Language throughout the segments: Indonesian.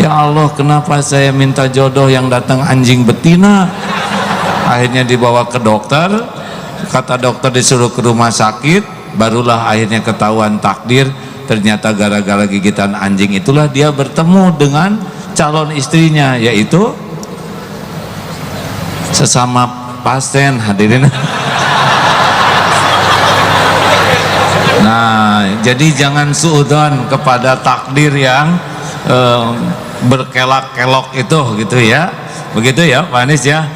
Ya Allah, kenapa saya minta jodoh yang datang anjing betina? Akhirnya dibawa ke dokter, kata dokter disuruh ke rumah sakit, barulah akhirnya ketahuan takdir. Ternyata gara-gara gigitan anjing itulah dia bertemu dengan calon istrinya, yaitu sesama pasien, hadirin. Nah, jadi jangan suudzon kepada takdir yang berkelak-kelok itu, gitu ya. Begitu ya Pak Anies ya.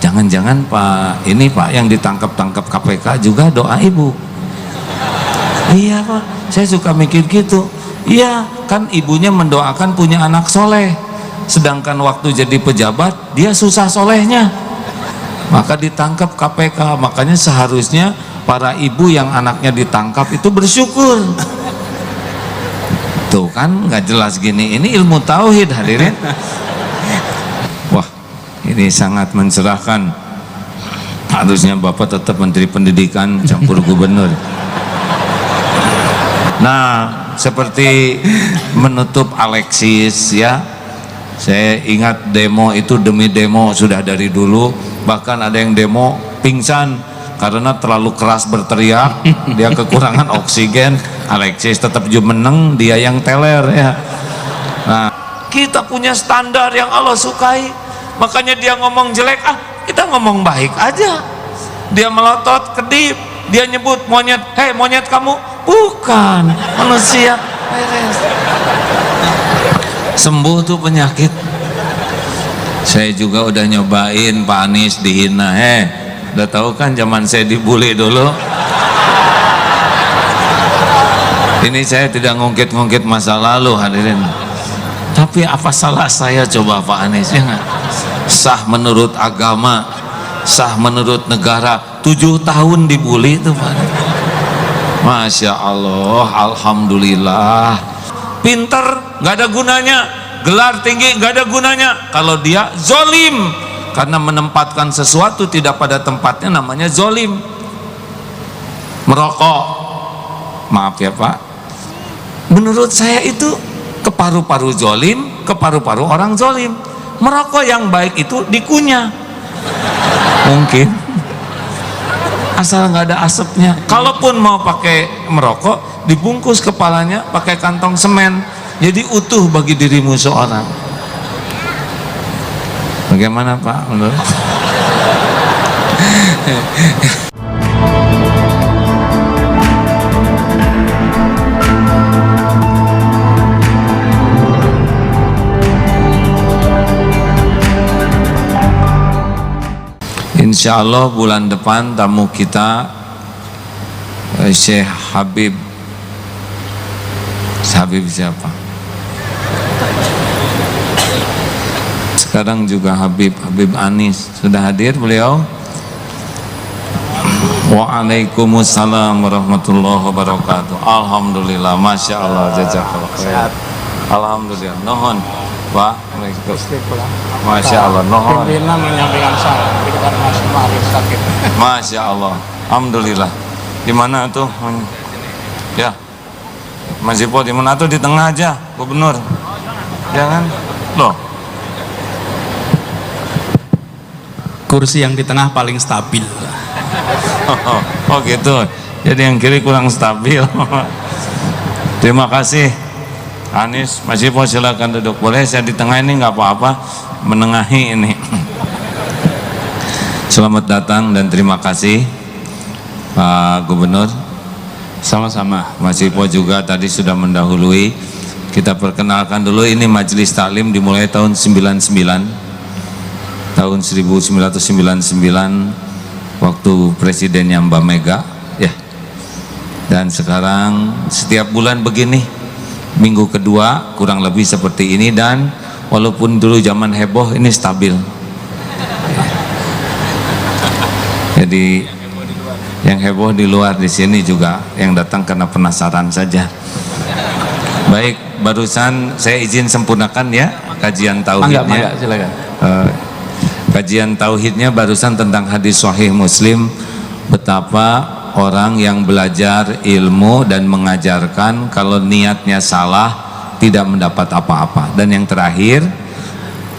Jangan-jangan Pak ini Pak yang ditangkap-tangkap KPK juga doa ibu. Iya Pak, saya suka mikir gitu. Iya, kan ibunya mendoakan punya anak soleh, sedangkan waktu jadi pejabat dia susah solehnya, maka ditangkap KPK. Makanya seharusnya para ibu yang anaknya ditangkap itu bersyukur. Tuh kan nggak jelas gini, ini ilmu tauhid hadirin. Wah, ini sangat mencerahkan. Harusnya Bapak tetap Menteri Pendidikan campur gubernur. Nah, seperti menutup Alexis ya, saya ingat demo itu demi demo sudah dari dulu. Bahkan ada yang demo pingsan karena terlalu keras berteriak, dia kekurangan oksigen. Alexis tetap jumeneng, dia yang teler ya. Nah, kita punya standar yang Allah sukai, makanya dia ngomong jelek, kita ngomong baik aja. Dia melotot, kedip, dia nyebut monyet, hei monyet kamu, bukan manusia. Sembuh tuh penyakit. Saya juga udah nyobain Pak Anies dihina, udah tahu kan zaman saya dibully dulu. Ini saya tidak ngungkit-ngungkit masa lalu hadirin, tapi apa salah saya coba Pak Anies ya nggak? Sah menurut agama, sah menurut negara, 7 tahun dibully itu Pak. Masya Allah, alhamdulillah. Pinter nggak ada gunanya, gelar tinggi nggak ada gunanya kalau dia zolim, karena menempatkan sesuatu tidak pada tempatnya namanya zolim. Merokok, maaf ya Pak, menurut saya itu ke paru-paru zolim, ke paru-paru orang zolim. Merokok yang baik itu dikunyah, mungkin asal nggak ada asapnya. Kalaupun mau pakai merokok, dibungkus kepalanya pakai kantong semen, jadi utuh bagi dirimu seorang. Bagaimana Pak menurut? Insya Allah bulan depan tamu kita Syekh Habib. Habib siapa? Sekarang juga Habib Anies sudah hadir beliau. Waalaikumsalam warahmatullahi wabarakatuh. Alhamdulillah, masya Allah, jazakallah khair. Alhamdulillah, nohon Pak. Masya Allah, nohon. Pimpinan menyampaikan salam, kita masih maaf sakit. Masya Allah, alhamdulillah. Di mana tuh? Ya, Mas Ipo di mana tuh? Di tengah aja, Gubernur. Jangan, loh. Kursi yang di tengah paling stabil. Oh gitu. Jadi yang kiri kurang stabil. Terima kasih. Anies, Mas Ipo silakan duduk. Boleh saya di tengah ini nggak apa-apa, menengahi ini. Selamat datang dan terima kasih Pak Gubernur. Sama-sama. Mas Ipo juga tadi sudah mendahului. Kita perkenalkan dulu, ini majelis taklim dimulai tahun 99. Tahun 1999 waktu presidennya Mbak Mega ya. Dan sekarang setiap bulan begini, minggu kedua kurang lebih seperti ini, dan walaupun dulu zaman heboh ini stabil. Jadi yang heboh di luar, di sini juga yang datang karena penasaran saja. Baik, barusan saya izin sempurnakan ya kajian tauhidnya. Mangga, silakan. Kajian tauhidnya barusan tentang hadis Sahih Muslim, betapa orang yang belajar ilmu dan mengajarkan kalau niatnya salah tidak mendapat apa-apa. Dan yang terakhir,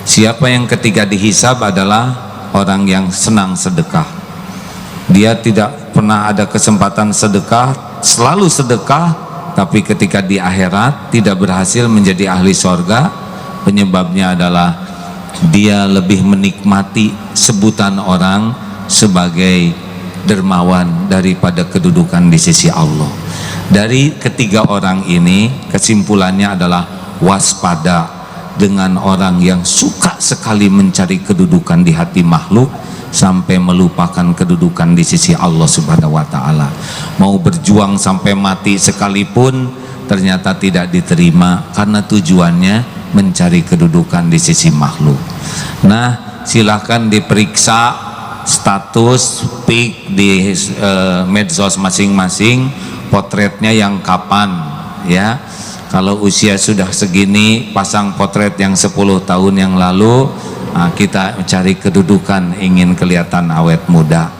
siapa yang ketika dihisab adalah orang yang senang sedekah. Dia tidak pernah ada kesempatan sedekah, selalu sedekah, tapi ketika di akhirat tidak berhasil menjadi ahli sorga. Penyebabnya adalah dia lebih menikmati sebutan orang sebagai dermawan daripada kedudukan di sisi Allah. Dari ketiga orang ini, kesimpulannya adalah waspada dengan orang yang suka sekali mencari kedudukan di hati makhluk sampai melupakan kedudukan di sisi Allah Subhanahu wa taala. Mau berjuang sampai mati sekalipun ternyata tidak diterima karena tujuannya mencari kedudukan di sisi makhluk. Nah, silahkan diperiksa status pik di medsos masing-masing, potretnya yang kapan ya. Kalau usia sudah segini, pasang potret yang 10 tahun yang lalu. Nah, kita mencari kedudukan, ingin kelihatan awet muda.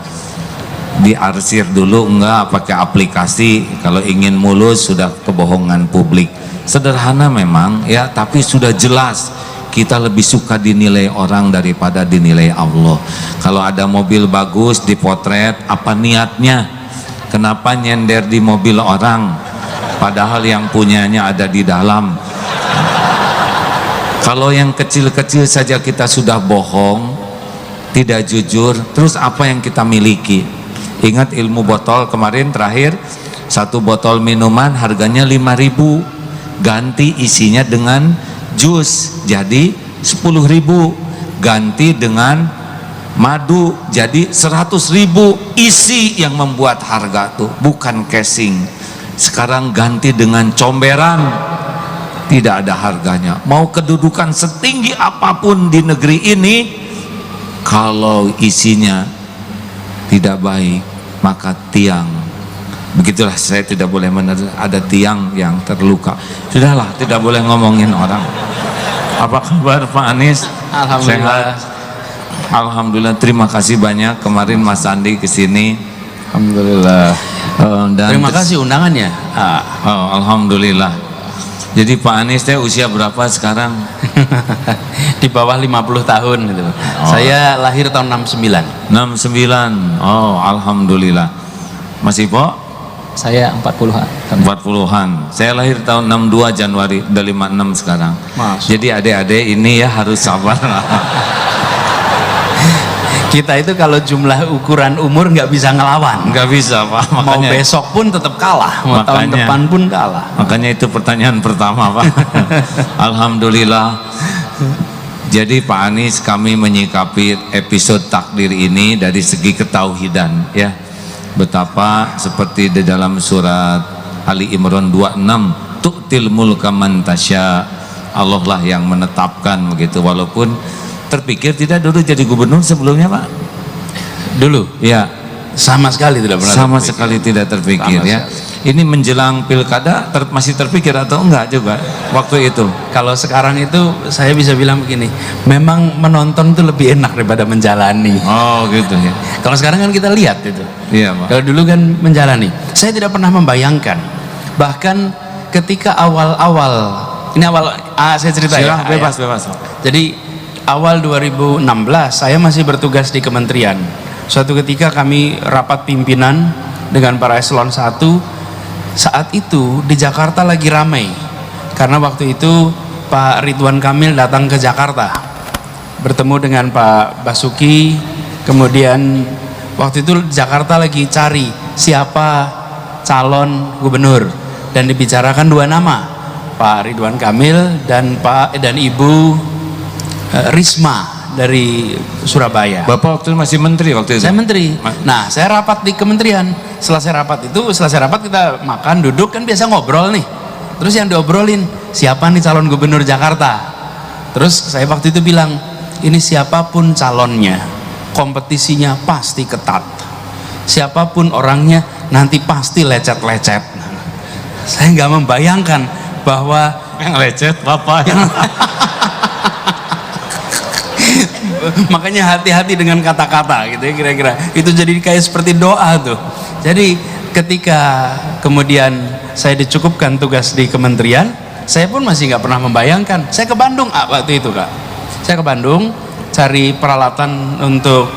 Diarsir dulu enggak, pakai aplikasi. Kalau ingin mulus sudah kebohongan publik. Sederhana memang ya, tapi sudah jelas. Kita lebih suka dinilai orang daripada dinilai Allah. Kalau ada mobil bagus dipotret, apa niatnya? Kenapa nyender di mobil orang? Padahal yang punyanya ada di dalam. Kalau yang kecil-kecil saja kita sudah bohong, tidak jujur, terus apa yang kita miliki? Ingat ilmu botol kemarin terakhir, satu botol minuman harganya 5.000, ganti isinya dengan jus jadi 10.000, ganti dengan madu jadi 100.000. Isi yang membuat harga tuh, bukan casing. Sekarang ganti dengan comberan, tidak ada harganya. Mau kedudukan setinggi apapun di negeri ini, kalau isinya tidak baik maka tiang. Begitulah, saya tidak boleh ada tiang yang terluka. Sudahlah, tidak boleh ngomongin orang. Apa kabar Pak Anies? Alhamdulillah. Sehat? Alhamdulillah, terima kasih banyak kemarin Mas Andi kesini. Alhamdulillah. Dan Terima kasih undangannya. Alhamdulillah. Jadi Pak Anies teh usia berapa sekarang? Di bawah 50 tahun gitu. Saya lahir tahun 69. 69. Oh, alhamdulillah. Mas Ipo? Saya 40-an. 40-an. Saya lahir tahun 62 Januari, udah 56 sekarang. Masya. Jadi adik-adik ini ya harus sabar. Kita itu kalau jumlah ukuran umur nggak bisa ngelawan. Nggak bisa Pak. Mau besok pun tetap kalah, mau tahun Makanya. depan pun kalah. Makanya itu pertanyaan pertama Pak. Alhamdulillah. Jadi Pak Anies, kami menyikapi episode takdir ini dari segi ketauhidan ya. Betapa seperti di dalam surat Ali Imran 26, tu'til mulka man tasya. Allah lah yang menetapkan begitu, walaupun terpikir tidak dulu jadi gubernur sebelumnya Pak. Dulu Ya, sama sekali tidak pernah sama terpikir. sekali tidak terpikir Sama ya. Ini menjelang pilkada masih terpikir atau enggak juga waktu itu? Kalau sekarang itu saya bisa bilang begini, memang menonton itu lebih enak daripada menjalani. Oh gitu ya. Kalau sekarang kan kita lihat itu. Iya Pak. Kalau dulu kan menjalani. Saya tidak pernah membayangkan. Bahkan ketika awal-awal, ini awal, saya cerita Silakan, ya. bebas bebas. Jadi awal 2016 saya masih bertugas di kementerian. Suatu ketika kami rapat pimpinan dengan para eselon 1. Saat itu di Jakarta lagi ramai karena waktu itu Pak Ridwan Kamil datang ke Jakarta bertemu dengan Pak Basuki. Kemudian waktu itu Jakarta lagi cari siapa calon gubernur dan dibicarakan dua nama, Pak Ridwan Kamil dan Ibu Risma dari Surabaya. Bapak waktu itu masih menteri waktu itu? Saya menteri. Nah, saya rapat di kementerian. Selesai rapat kita makan, duduk, kan biasa ngobrol nih. Terus yang diobrolin, siapa nih calon gubernur Jakarta? Terus saya waktu itu bilang, ini siapapun calonnya, kompetisinya pasti ketat. Siapapun orangnya, nanti pasti lecet-lecet. Saya nggak membayangkan bahwa yang lecet Bapak. Makanya hati-hati dengan kata-kata gitu ya, kira-kira itu jadi kayak seperti doa tuh. Jadi ketika kemudian saya dicukupkan tugas di kementerian, Saya pun masih nggak pernah membayangkan. Saya ke Bandung waktu itu, Kak. Saya ke Bandung cari peralatan untuk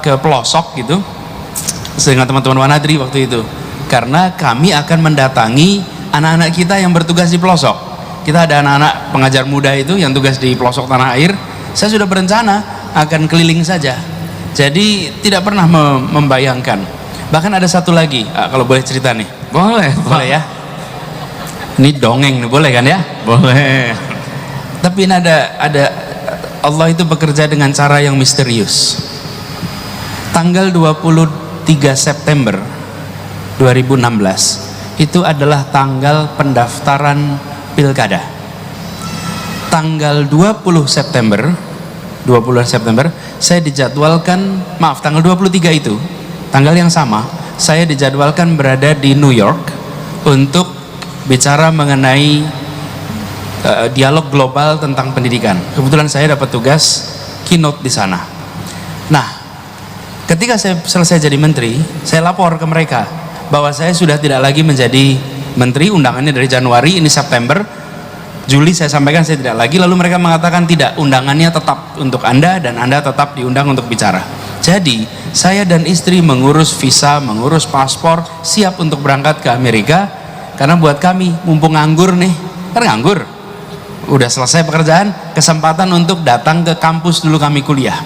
ke pelosok gitu dengan teman-teman Wanadri waktu itu, karena kami akan mendatangi anak-anak kita yang bertugas di pelosok. Kita ada anak-anak pengajar muda itu yang tugas di pelosok tanah air. Saya sudah berencana akan keliling saja, jadi tidak pernah membayangkan. Bahkan ada satu lagi, kalau boleh cerita nih. Boleh ya, ini dongeng nih, boleh kan ya? Boleh. Tapi ini ada Allah itu bekerja dengan cara yang misterius. Tanggal 23 September 2016 itu adalah tanggal pendaftaran pilkada. Tanggal 20 September saya dijadwalkan, tanggal 23 itu, tanggal yang sama, saya dijadwalkan berada di New York untuk bicara mengenai dialog global tentang pendidikan. Kebetulan saya dapat tugas keynote di sana. Nah, ketika saya selesai jadi menteri, saya lapor ke mereka bahwa saya sudah tidak lagi menjadi menteri. Undangannya dari Januari, ini September, Juli saya sampaikan saya tidak lagi. Lalu mereka mengatakan tidak, undangannya tetap untuk Anda dan Anda tetap diundang untuk bicara. Jadi saya dan istri mengurus visa, mengurus paspor, siap untuk berangkat ke Amerika. Karena buat kami, mumpung nganggur nih, kan nganggur, udah selesai pekerjaan, kesempatan untuk datang ke kampus dulu kami kuliah.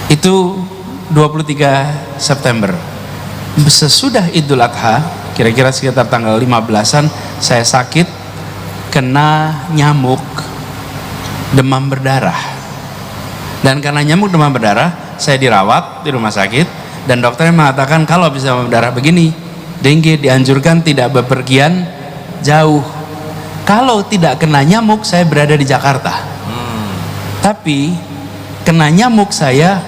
Itu 23 September. Sesudah Idul Adha, kira-kira sekitar tanggal 15-an, saya sakit, kena nyamuk demam berdarah. Dan karena nyamuk demam berdarah, saya dirawat di rumah sakit, dan dokternya mengatakan kalau bisa demam berdarah begini, dengue, dianjurkan tidak bepergian jauh. Kalau tidak kena nyamuk, saya berada di Jakarta. Tapi kena nyamuk saya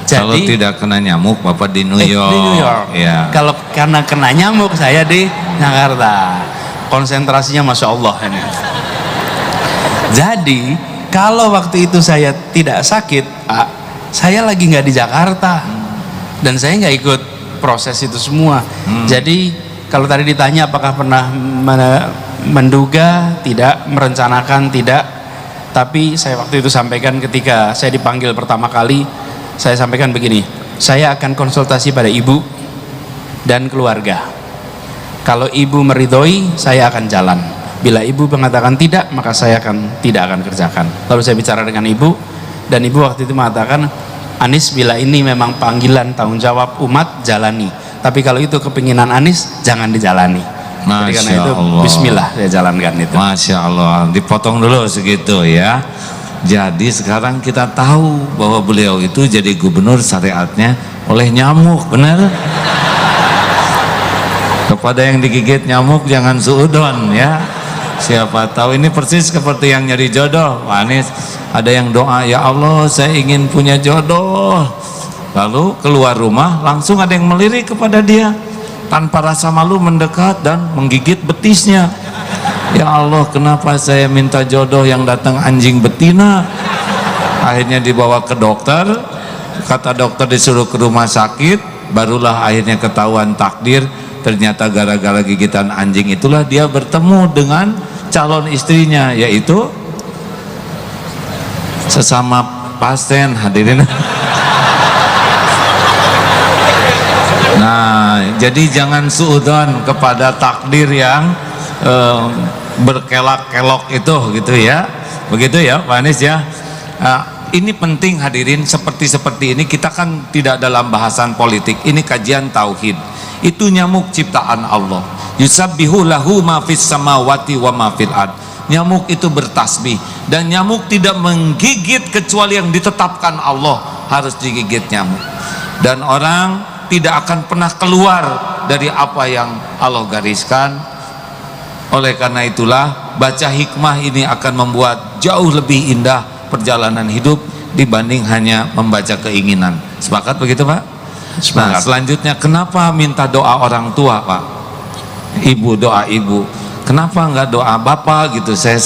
jadi. Kalau tidak kena nyamuk, Bapak di New York. Di New York. Ya. Kalau karena kena nyamuk, saya di Jakarta. Konsentrasinya Masya Allah ini. Jadi kalau waktu itu saya tidak sakit, saya lagi nggak di Jakarta, dan saya nggak ikut proses itu semua. Jadi kalau tadi ditanya apakah pernah menduga, tidak, merencanakan, tidak. Tapi saya waktu itu sampaikan ketika saya dipanggil pertama kali, saya sampaikan begini, saya akan konsultasi pada ibu dan keluarga. Kalau ibu meridhoi, saya akan jalan. Bila ibu mengatakan tidak, maka saya tidak akan kerjakan. Lalu saya bicara dengan ibu, dan ibu waktu itu mengatakan, Anis, bila ini memang panggilan tanggung jawab umat, jalani. Tapi kalau itu kepinginan Anis, jangan dijalani. Jadi karena itu, Allah. Bismillah, saya jalankan itu. Masya Allah, dipotong dulu segitu ya. Jadi sekarang kita tahu bahwa beliau itu jadi gubernur syariatnya oleh nyamuk, benar? Kepada yang digigit nyamuk jangan suudon ya. Siapa tahu ini persis seperti yang nyari jodoh. Anis, ada yang doa, ya Allah saya ingin punya jodoh. Lalu keluar rumah langsung ada yang melirik kepada dia, tanpa rasa malu mendekat dan menggigit betisnya. Ya Allah, kenapa saya minta jodoh yang datang anjing betina? Akhirnya dibawa ke dokter, kata dokter disuruh ke rumah sakit, barulah akhirnya ketahuan takdir. Ternyata gara-gara gigitan anjing itulah dia bertemu dengan calon istrinya, yaitu sesama pasien, hadirin. Nah, jadi jangan suudzon kepada takdir yang berkelak-kelok itu, gitu ya. Begitu ya Pak Anies ya. Ini penting hadirin, seperti ini kita kan tidak dalam bahasan politik, ini kajian tauhid. Itu nyamuk ciptaan Allah. Yusabbihu lahu ma fis samawati wa ma fil ard. Nyamuk itu bertasbih, dan nyamuk tidak menggigit kecuali yang ditetapkan Allah harus digigit nyamuk. Dan orang tidak akan pernah keluar dari apa yang Allah gariskan. Oleh karena itulah baca hikmah ini akan membuat jauh lebih indah perjalanan hidup dibanding hanya membaca keinginan. Sepakat begitu Pak? Nah, selanjutnya kenapa minta doa orang tua Pak? Ibu, doa ibu. Kenapa enggak doa bapak gitu? Saya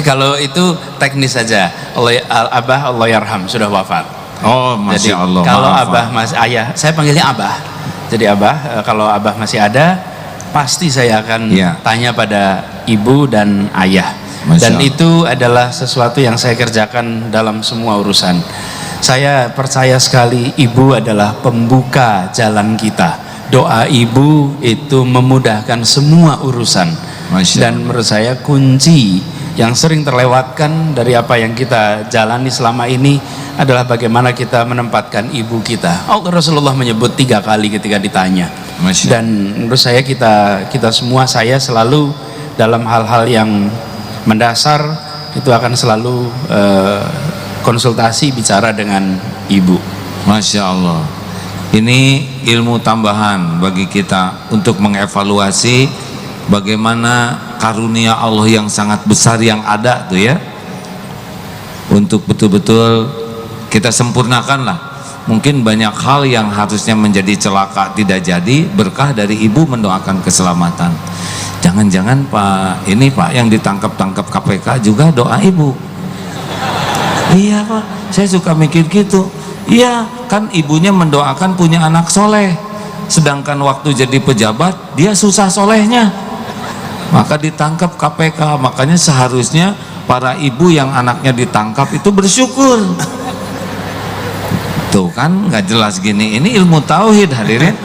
kalau itu teknis saja. Abah Allah yarham sudah wafat. Oh, Masya Jadi, Allah. kalau maaf, abah masih ayah, saya panggilnya abah. Jadi abah, kalau abah masih ada, pasti saya akan Ya. tanya pada ibu dan ayah. Masya Dan Allah. itu adalah sesuatu yang saya kerjakan dalam semua urusan. Saya percaya sekali ibu adalah pembuka jalan kita. Doa ibu itu memudahkan semua urusan. Masya Dan menurut saya kunci yang sering terlewatkan dari apa yang kita jalani selama ini adalah bagaimana kita menempatkan ibu kita. Rasulullah menyebut 3 kali ketika ditanya. Masya Dan menurut saya kita semua, saya selalu dalam hal-hal yang mendasar itu akan selalu konsultasi bicara dengan ibu. Masya Allah. Ini ilmu tambahan bagi kita untuk mengevaluasi bagaimana karunia Allah yang sangat besar yang ada tuh ya, untuk betul-betul kita sempurnakan lah. Mungkin banyak hal yang harusnya menjadi celaka tidak jadi, berkah dari ibu mendoakan keselamatan. Jangan-jangan Pak, ini Pak yang ditangkap-tangkap KPK juga doa ibu. Iya Pak, saya suka mikir gitu. Iya, kan ibunya mendoakan punya anak soleh, sedangkan waktu jadi pejabat dia susah solehnya, maka ditangkap KPK. Makanya seharusnya para ibu yang anaknya ditangkap itu bersyukur. Tuh kan nggak jelas gini, ini ilmu tauhid hadirin.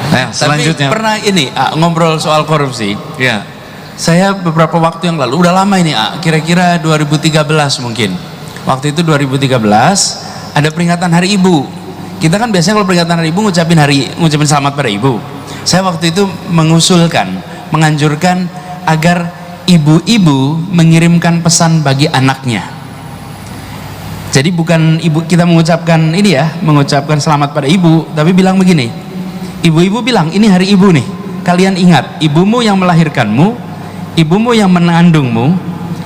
Nah, selanjutnya Tapi pernah ini ngobrol soal korupsi. ya, Saya beberapa waktu yang lalu, udah lama ini kira-kira 2013 mungkin. Waktu itu 2013 ada peringatan Hari Ibu. Kita kan biasanya kalau peringatan Hari Ibu ngucapin selamat pada ibu. Saya waktu itu menganjurkan agar ibu-ibu mengirimkan pesan bagi anaknya. Jadi bukan ibu kita mengucapkan mengucapkan selamat pada ibu, tapi bilang begini, ibu-ibu bilang ini hari ibu nih, kalian ingat ibumu yang melahirkanmu, ibumu yang mengandungmu,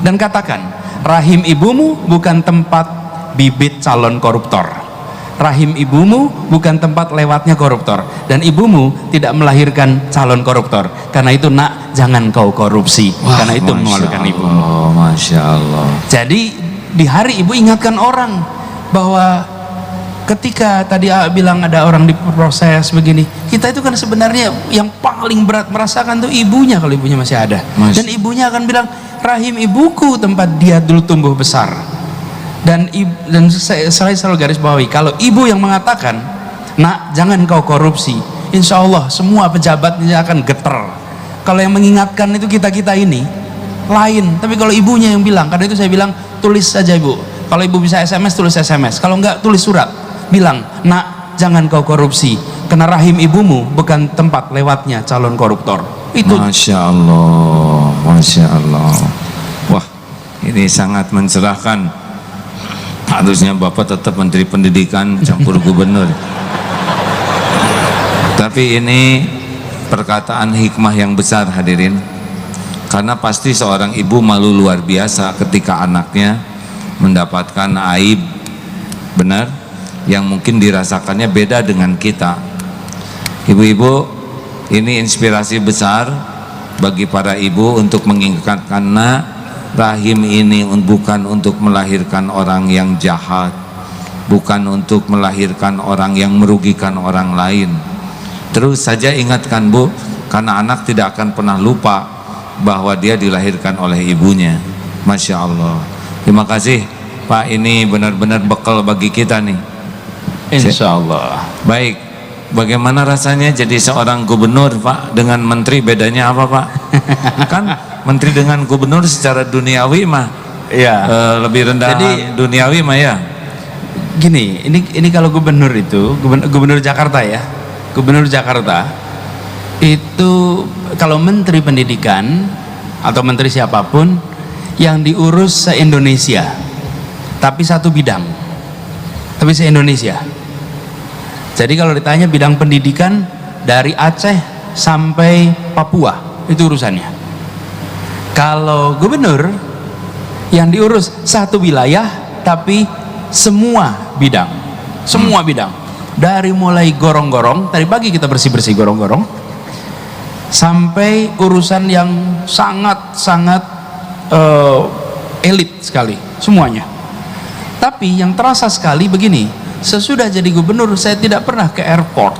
dan katakan rahim ibumu bukan tempat bibit calon koruptor, rahim ibumu bukan tempat lewatnya koruptor, dan ibumu tidak melahirkan calon koruptor. Karena itu nak, jangan kau korupsi. Wah, karena itu Masya memalukan ibu. Allah, Masya Allah. Jadi di hari ibu ingatkan orang bahwa ketika tadi bilang ada orang diproses begini, kita itu kan sebenarnya yang paling berat merasakan tuh ibunya kalau ibunya masih ada. Dan ibunya akan bilang rahim ibuku tempat dia dulu tumbuh besar. Dan saya selalu garis bawahi, kalau ibu yang mengatakan nak jangan kau korupsi, insya Allah semua pejabatnya akan getar. Kalau yang mengingatkan itu kita ini lain, tapi kalau ibunya yang bilang, karena itu saya bilang tulis saja ibu. Kalau ibu bisa SMS, tulis SMS. Kalau enggak, tulis surat, bilang nak jangan kau korupsi, karena rahim ibumu bukan tempat lewatnya calon koruptor. Itu Masya Allah, Masya Allah. Wah, ini sangat mencerahkan. Harusnya Bapak tetap Menteri Pendidikan campur gubernur. Tapi ini perkataan hikmah yang besar hadirin, karena pasti seorang ibu malu luar biasa ketika anaknya mendapatkan aib, benar, yang mungkin dirasakannya beda dengan kita. Ibu-ibu, ini inspirasi besar bagi para ibu untuk mengingatkan rahim ini bukan untuk melahirkan orang yang jahat, bukan untuk melahirkan orang yang merugikan orang lain. Terus saja ingatkan Bu, karena anak tidak akan pernah lupa bahwa dia dilahirkan oleh ibunya. Masya Allah. Terima kasih Pak, ini benar-benar bekal bagi kita nih. insya Allah. Baik, bagaimana rasanya jadi seorang gubernur Pak dengan menteri, bedanya apa Pak? Kan menteri dengan gubernur secara duniawi mah Iya. lebih rendah. Jadi- duniawi mah ya. Gini, ini kalau gubernur itu, gubernur Jakarta ya, gubernur Jakarta itu kalau menteri pendidikan atau menteri siapapun yang diurus se-Indonesia, tapi satu bidang, tapi se-Indonesia. Jadi kalau ditanya bidang pendidikan dari Aceh sampai Papua itu urusannya. Kalau gubernur yang diurus satu wilayah tapi semua bidang, semua bidang, dari mulai gorong-gorong, tadi pagi kita bersih-bersih gorong-gorong, sampai urusan yang sangat-sangat elit sekali semuanya. Tapi yang terasa sekali begini, sesudah jadi gubernur saya tidak pernah ke airport,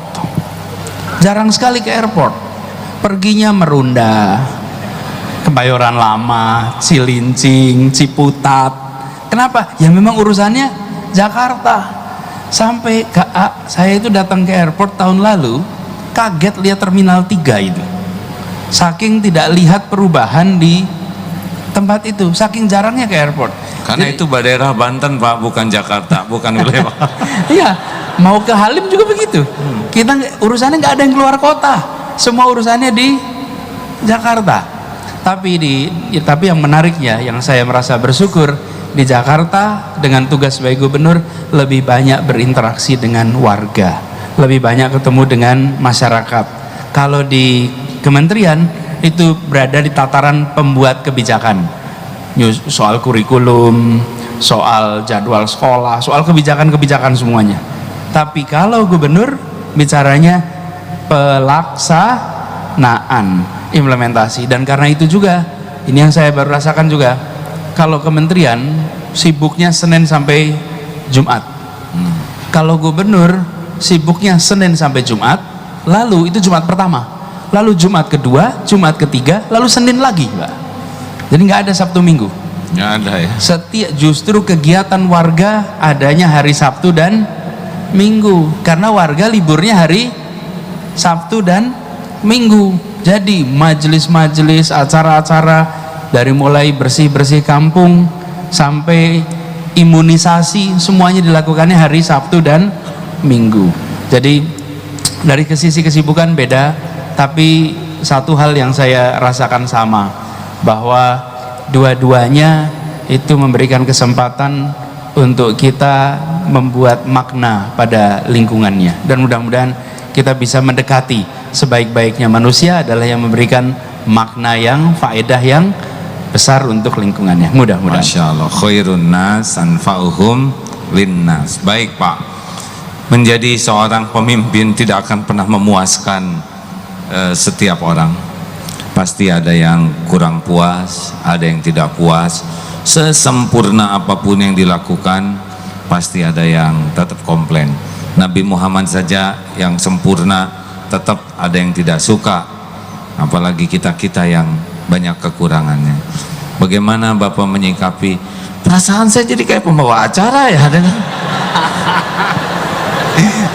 jarang sekali ke airport. perginya merunda, Kebayoran Lama, Cilincing, Ciputat. Kenapa? Ya memang urusannya Jakarta. Sampai saya itu datang ke airport tahun lalu, kaget lihat Terminal 3 itu. Saking tidak lihat perubahan di tempat itu, saking jarangnya ke airport. Karena Jadi, itu daerah Banten Pak, bukan Jakarta, bukan wilayah Pak. iya, mau ke Halim juga begitu. Kita urusannya nggak ada yang keluar kota, semua urusannya di Jakarta. Tapi yang menariknya, yang saya merasa bersyukur di Jakarta dengan tugas sebagai gubernur, lebih banyak berinteraksi dengan warga, lebih banyak ketemu dengan masyarakat. Kalau di kementerian itu berada di tataran pembuat kebijakan, soal kurikulum, soal jadwal sekolah, soal kebijakan-kebijakan semuanya. Tapi kalau gubernur bicaranya pelaksanaan, implementasi. Dan karena itu juga, ini yang saya baru rasakan juga, kalau kementerian sibuknya Senin sampai Jumat, kalau gubernur sibuknya Senin sampai Jumat, lalu itu Jumat pertama, lalu Jumat kedua, Jumat ketiga, lalu Senin lagi, Pak. Jadi nggak ada Sabtu Minggu. Nggak ada ya. Justru kegiatan warga adanya hari Sabtu dan Minggu, karena warga liburnya hari Sabtu dan Minggu. Jadi majelis-majelis, acara-acara, dari mulai bersih-bersih kampung sampai imunisasi, semuanya dilakukannya hari Sabtu dan Minggu. Jadi dari sisi kesibukan beda, tapi satu hal yang saya rasakan sama, bahwa dua-duanya itu memberikan kesempatan untuk kita membuat makna pada lingkungannya. Dan mudah-mudahan kita bisa mendekati sebaik-baiknya manusia adalah yang memberikan makna yang faedah yang besar untuk lingkungannya. Mudah-mudahan. Masya Allah, khairun nas anfa'uhum linnas. Baik Pak, menjadi seorang pemimpin tidak akan pernah memuaskan setiap orang. Pasti ada yang kurang puas, ada yang tidak puas. Sesempurna apapun yang dilakukan, pasti ada yang tetap komplain. Nabi Muhammad saja yang sempurna, tetap ada yang tidak suka, apalagi kita-kita yang banyak kekurangannya. Bagaimana Bapak menyikapi? Perasaan saya jadi kayak pembawa acara ya.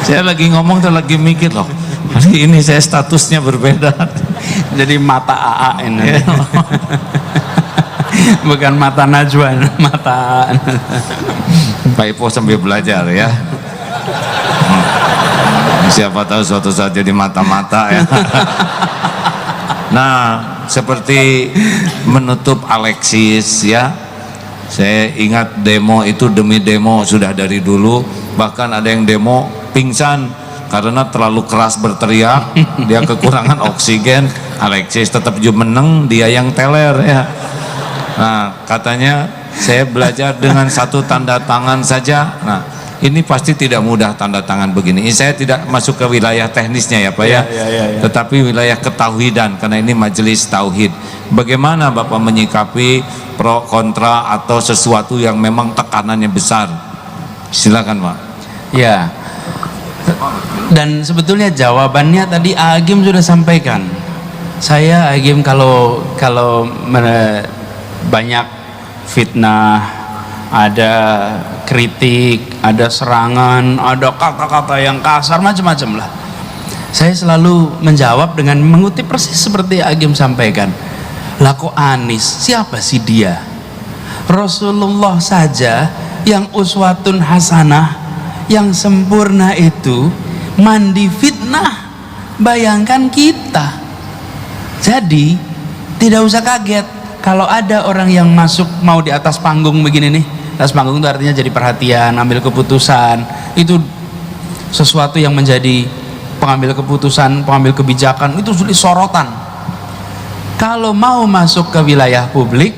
Saya lagi ngomong tuh lagi mikir loh, hari ini saya statusnya berbeda. Jadi mata AA ini. Bukan mata Najwa, mata AA. Pak Ipo sambil belajar ya. Siapa tahu suatu saat jadi mata-mata ya. Nah, seperti menutup Alexis ya. Saya ingat demo itu demi demo sudah dari dulu. Bahkan ada yang demo pingsan karena terlalu keras berteriak, dia kekurangan oksigen. Alexis tetap menang, dia yang teler ya. Nah, katanya saya belajar dengan satu tanda tangan saja. Nah, ini pasti tidak mudah tanda tangan begini. Ini saya tidak masuk ke wilayah teknisnya ya Pak ya, tetapi wilayah ketauhidan, karena ini majelis tauhid. Bagaimana Bapak menyikapi pro kontra atau sesuatu yang memang tekanannya besar? Silakan Pak. Ya. Dan sebetulnya jawabannya tadi Agim sudah sampaikan. Saya Agim kalau banyak fitnah, ada kritik, ada serangan, ada kata-kata yang kasar, macam-macam lah. Saya selalu menjawab dengan mengutip persis seperti Agim sampaikan. Lah kok Anies, siapa sih dia? Rasulullah saja yang uswatun hasanah, yang sempurna itu mandi fitnah. Bayangkan kita. Jadi tidak usah kaget kalau ada orang yang masuk mau di atas panggung begini nih. Atas panggung itu artinya jadi perhatian, ambil keputusan. Itu sesuatu yang menjadi pengambil keputusan, pengambil kebijakan, itu sulit sorotan. Kalau mau masuk ke wilayah publik,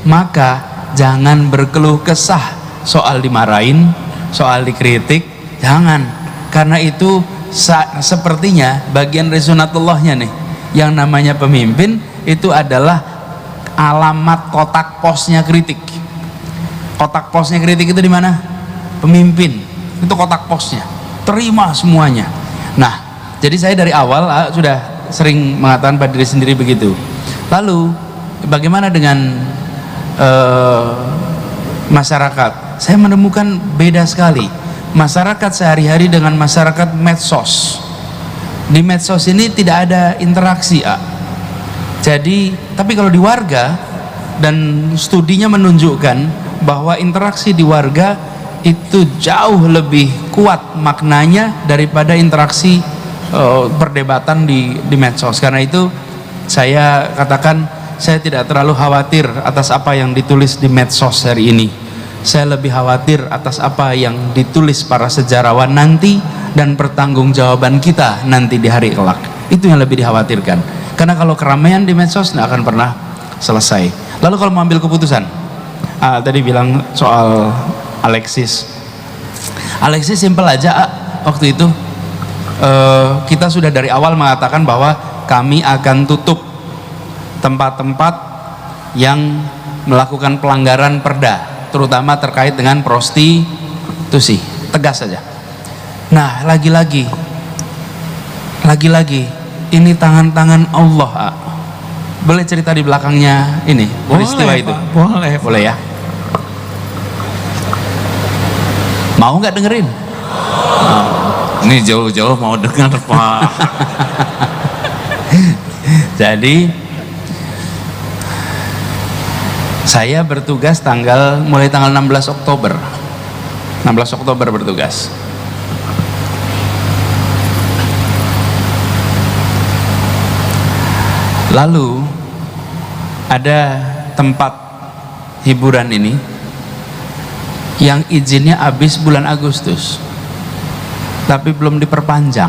maka jangan berkeluh kesah soal dimarahin, soal dikritik, jangan. Karena itu sepertinya bagian dari sunatullahnya nih, yang namanya pemimpin itu adalah alamat kotak posnya kritik. Kotak posnya kritik itu di mana? Pemimpin. Itu kotak posnya. Terima semuanya. Nah, jadi saya dari awal sudah sering mengatakan pada diri sendiri begitu. Lalu bagaimana dengan masyarakat? Saya menemukan beda sekali masyarakat sehari-hari dengan masyarakat medsos. Di medsos ini tidak ada interaksi, jadi tapi kalau di warga, dan studinya menunjukkan bahwa interaksi di warga itu jauh lebih kuat maknanya daripada interaksi perdebatan di medsos. Karena itu saya katakan saya tidak terlalu khawatir atas apa yang ditulis di medsos hari ini. Saya lebih khawatir atas apa yang ditulis para sejarawan nanti dan pertanggungjawaban kita nanti di hari kelak. Itu yang lebih dikhawatirkan. Karena kalau keramaian di medsos tidak akan pernah selesai. Lalu kalau mengambil keputusan, tadi bilang soal Alexis simpel aja. Waktu itu kita sudah dari awal mengatakan bahwa kami akan tutup tempat-tempat yang melakukan pelanggaran perda, terutama terkait dengan prostitusi. Tegas saja. Nah, lagi-lagi ini tangan-tangan Allah. Boleh cerita di belakangnya ini peristiwa itu? Boleh ya. Mau nggak dengerin? Ini jauh-jauh mau dengar, Pak. Jadi saya bertugas mulai tanggal 16 Oktober. 16 Oktober bertugas. Lalu ada tempat hiburan ini yang izinnya habis bulan Agustus, tapi belum diperpanjang.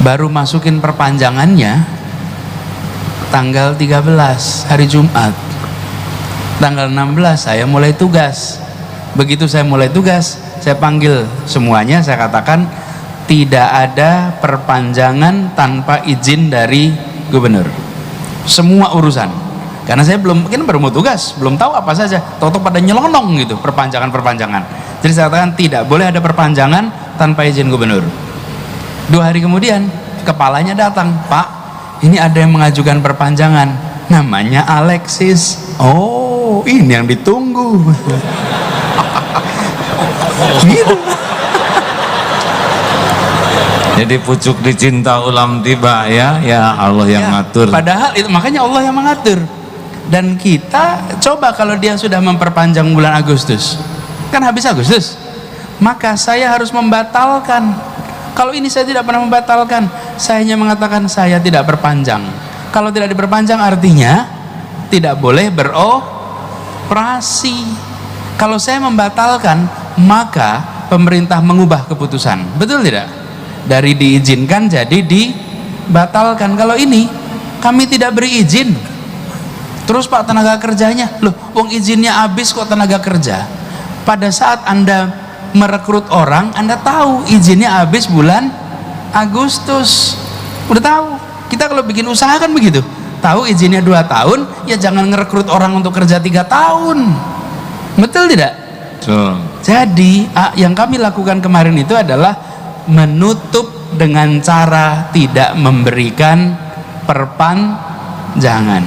Baru masukin perpanjangannya tanggal 13 hari Jumat. Tanggal 16 saya mulai tugas. Begitu saya mulai tugas, saya panggil semuanya, saya katakan tidak ada perpanjangan tanpa izin dari gubernur. Semua urusan. Karena saya mungkin baru mau tugas, belum tahu apa saja. Tahu-tahu pada nyelonong gitu perpanjangan. Jadi saya katakan tidak boleh ada perpanjangan tanpa izin gubernur. 2 hari kemudian kepalanya datang, Pak, ini ada yang mengajukan perpanjangan, namanya Alexis. Oh, ini yang ditunggu. Gitu. Jadi pucuk dicinta ulam tiba ya Allah yang ngatur. Padahal itu makanya Allah yang mengatur. Dan kita coba kalau dia sudah memperpanjang bulan Agustus, kan habis Agustus, maka saya harus membatalkan. Kalau ini saya tidak pernah membatalkan, saya hanya mengatakan saya tidak perpanjang. Kalau tidak diperpanjang artinya tidak boleh beroperasi. Kalau saya membatalkan, maka pemerintah mengubah keputusan. Betul tidak? Dari diizinkan jadi dibatalkan. Kalau ini kami tidak beri izin, terus Pak tenaga kerjanya, loh wong izinnya habis kok tenaga kerja. Pada saat Anda merekrut orang, Anda tahu izinnya habis bulan Agustus, udah tahu. Kita kalau bikin usaha kan begitu, tahu izinnya 2 tahun, ya jangan ngerekrut orang untuk kerja 3 tahun. Betul tidak? Betul. Jadi yang kami lakukan kemarin itu adalah menutup dengan cara tidak memberikan perpanjangan.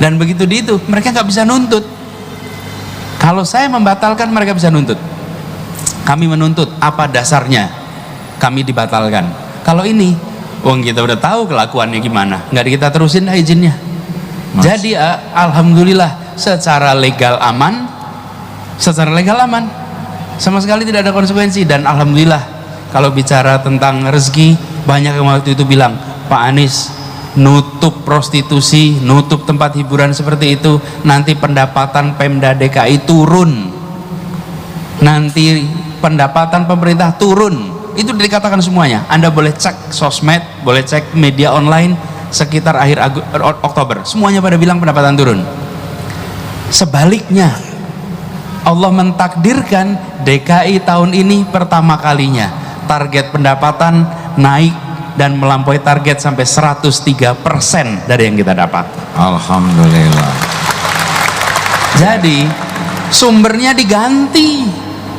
Dan begitu mereka nggak bisa nuntut. Kalau saya membatalkan, mereka bisa nuntut. Kami menuntut, apa dasarnya kami dibatalkan? Kalau ini, wong kita udah tahu kelakuannya gimana, nggak kita terusin izinnya. Jadi alhamdulillah secara legal aman, sama sekali tidak ada konsekuensi. Dan alhamdulillah kalau bicara tentang rezeki, banyak yang waktu itu bilang, Pak Anies nutup prostitusi, nutup tempat hiburan seperti itu, nanti pendapatan Pemda DKI turun, nanti pendapatan pemerintah turun. Itu dikatakan semuanya. Anda boleh cek sosmed, boleh cek media online sekitar akhir Oktober, semuanya pada bilang pendapatan turun. Sebaliknya, Allah mentakdirkan DKI tahun ini pertama kalinya target pendapatan naik dan melampaui target sampai 103% dari yang kita dapat. Alhamdulillah. Jadi sumbernya diganti,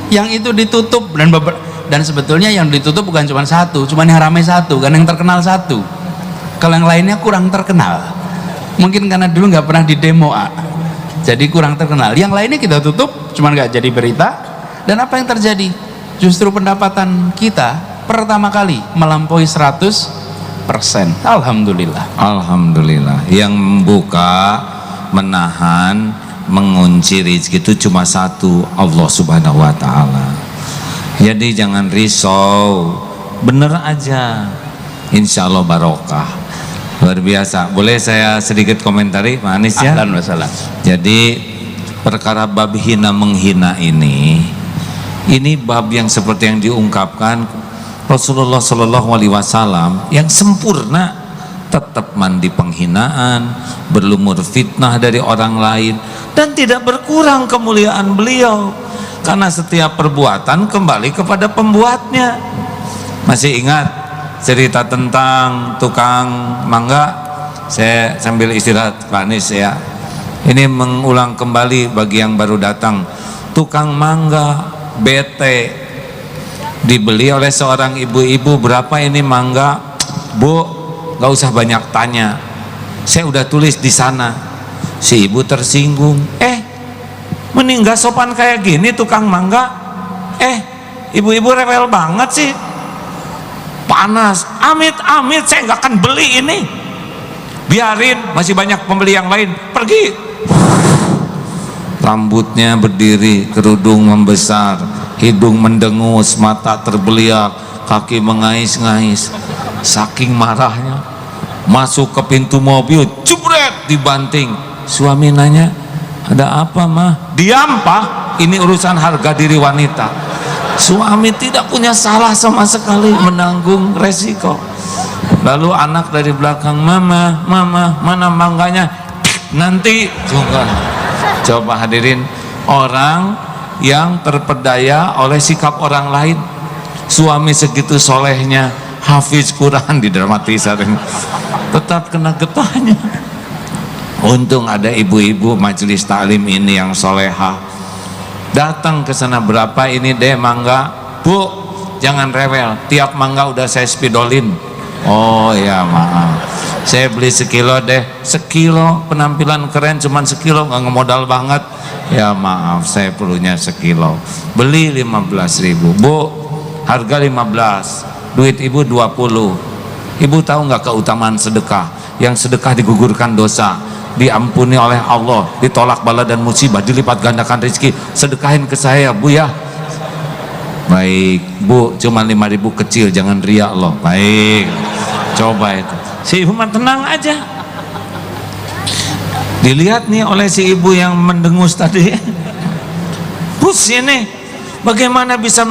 yang itu ditutup, dan sebetulnya yang ditutup bukan cuma satu, cuma yang ramai satu, kan yang terkenal satu. Kalau yang lainnya kurang terkenal, mungkin karena dulu nggak pernah di demo jadi kurang terkenal. Yang lainnya kita tutup, cuman nggak jadi berita. Dan apa yang terjadi? Justru pendapatan kita pertama kali melampaui 100%. Alhamdulillah. Alhamdulillah. Yang membuka, menahan, mengunci rezeki itu cuma satu, Allah Subhanahu wa Ta'ala. Jadi jangan risau, bener aja, insya Allah barokah. Luar biasa. Boleh saya sedikit komentari, Pak Anis ya? Ahlan wa salam. Jadi perkara bab hina menghina ini bab yang seperti yang diungkapkan Rasulullah Shallallahu Alaihi Wasallam yang sempurna, tetap mandi penghinaan, berlumur fitnah dari orang lain, dan tidak berkurang kemuliaan beliau, karena setiap perbuatan kembali kepada pembuatnya. Masih ingat cerita tentang tukang mangga? Saya sambil istirahat Pak Anies ya, ini mengulang kembali bagi yang baru datang. Tukang mangga bete, dibeli oleh seorang ibu-ibu, berapa ini mangga? Bu, gak usah banyak tanya, saya udah tulis di sana. Si ibu tersinggung, mending gak sopan kayak gini tukang mangga. Ibu-ibu rewel banget sih, panas, amit-amit saya nggak akan beli ini, biarin, masih banyak pembeli yang lain, pergi. Rambutnya berdiri, kerudung membesar, hidung mendengus, mata terbeliak, kaki mengais-ngais. Saking marahnya masuk ke pintu mobil, jebret, dibanting. Suami nanya, ada apa mah? Diam Pak, ini urusan harga diri wanita. Suami tidak punya salah sama sekali, menanggung resiko. Lalu anak dari belakang, mama, mana mangganya? Nanti. Coba hadirin, orang yang terpedaya oleh sikap orang lain. Suami segitu solehnya, hafiz Quran, didramatisasi, tetap kena getahnya. Untung ada ibu-ibu majelis taklim ini yang solehah, datang ke sana, berapa ini deh mangga? Bu, jangan rewel, tiap mangga udah saya spidolin. Oh ya maaf, saya beli sekilo deh. Sekilo, penampilan keren, cuman sekilo, nggak ngemodal banget. Ya maaf, saya perlunya sekilo. Beli 15.000. Bu, harga 15, duit ibu 20. Ibu tahu nggak keutamaan sedekah? Yang sedekah digugurkan dosa, diampuni oleh Allah, ditolak bala dan musibah, dilipat gandakan rezeki. Sedekahin ke saya Bu ya. Baik Bu, cuma 5.000 kecil, jangan riak loh. Baik, coba itu. Si ibu mah tenang aja. Dilihat nih oleh si ibu yang mendengus tadi, Bu sini, bagaimana bisa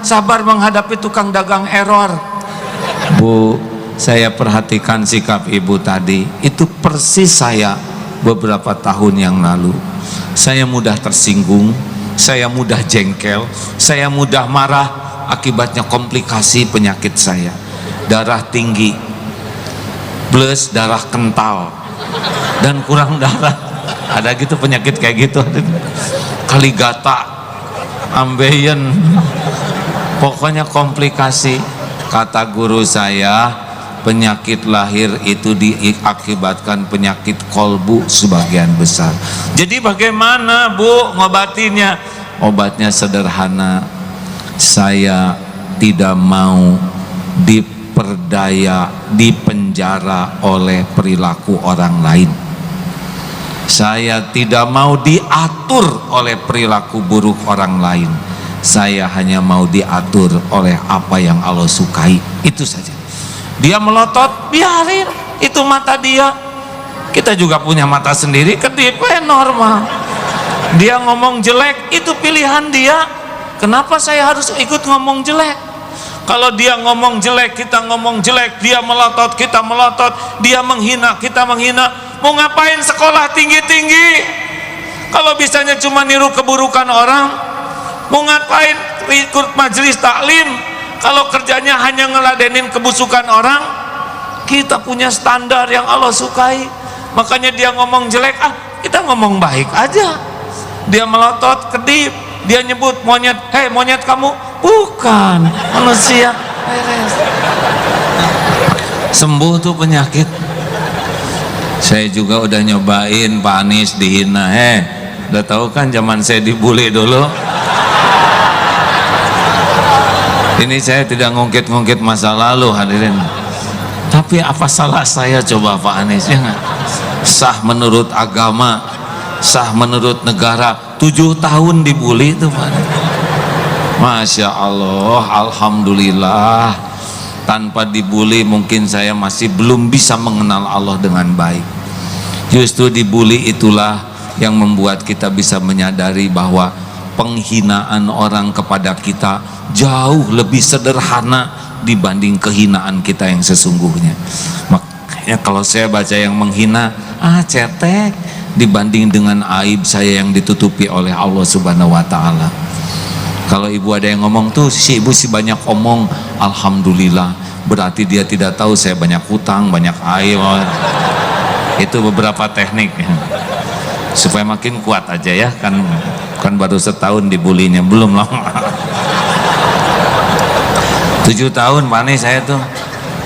sabar menghadapi tukang dagang error? Bu, saya perhatikan sikap ibu tadi, itu persis saya beberapa tahun yang lalu. Saya mudah tersinggung, saya mudah jengkel, saya mudah marah, akibatnya komplikasi penyakit saya, darah tinggi plus darah kental dan kurang darah. Ada gitu penyakit kayak gitu, kaligata, ambeien, pokoknya komplikasi. Kata guru saya, penyakit lahir itu diakibatkan penyakit kolbu sebagian besar. Jadi bagaimana Bu ngobatinnya? Obatnya sederhana, saya tidak mau diperdaya, dipenjara oleh perilaku orang lain. Saya tidak mau diatur oleh perilaku buruk orang lain. Saya hanya mau diatur oleh apa yang Allah sukai, itu saja. Dia melotot, biarin, itu mata dia. Kita juga punya mata sendiri, kedip, normal. Dia ngomong jelek, itu pilihan dia. Kenapa saya harus ikut ngomong jelek? Kalau dia ngomong jelek, kita ngomong jelek. Dia melotot, kita melotot. Dia menghina, kita menghina. Mau ngapain sekolah tinggi-tinggi kalau bisanya cuma niru keburukan orang? Mau ngapain ikut majelis taklim kalau kerjanya hanya ngeladenin kebusukan orang? Kita punya standar yang Allah sukai. Makanya dia ngomong jelek, kita ngomong baik aja. Dia melotot, kedip, dia nyebut monyet, hei monyet kamu, bukan manusia. sembuh tuh penyakit. Saya juga udah nyobain Pak Anies dihina. Udah tahu kan zaman saya dibully dulu. Ini saya tidak ngungkit-ngungkit masa lalu hadirin. Tapi apa salah saya coba Pak Anies, ya nggak? Sah menurut agama, sah menurut negara. 7 tahun dibully itu Pak Anies. Masya Allah, alhamdulillah. Tanpa dibully mungkin saya masih belum bisa mengenal Allah dengan baik. Justru dibully itulah yang membuat kita bisa menyadari bahwa penghinaan orang kepada kita jauh lebih sederhana dibanding kehinaan kita yang sesungguhnya. Makanya kalau saya baca yang menghina, cetek dibanding dengan aib saya yang ditutupi oleh Allah Subhanahu wa taala. Kalau ibu ada yang ngomong tuh, si ibu sih banyak omong, alhamdulillah, berarti dia tidak tahu saya banyak hutang, banyak aib. Itu beberapa teknik supaya makin kuat aja ya, kan baru setahun dibulinya, belum lama. 7 tahun Pak Anies saya tuh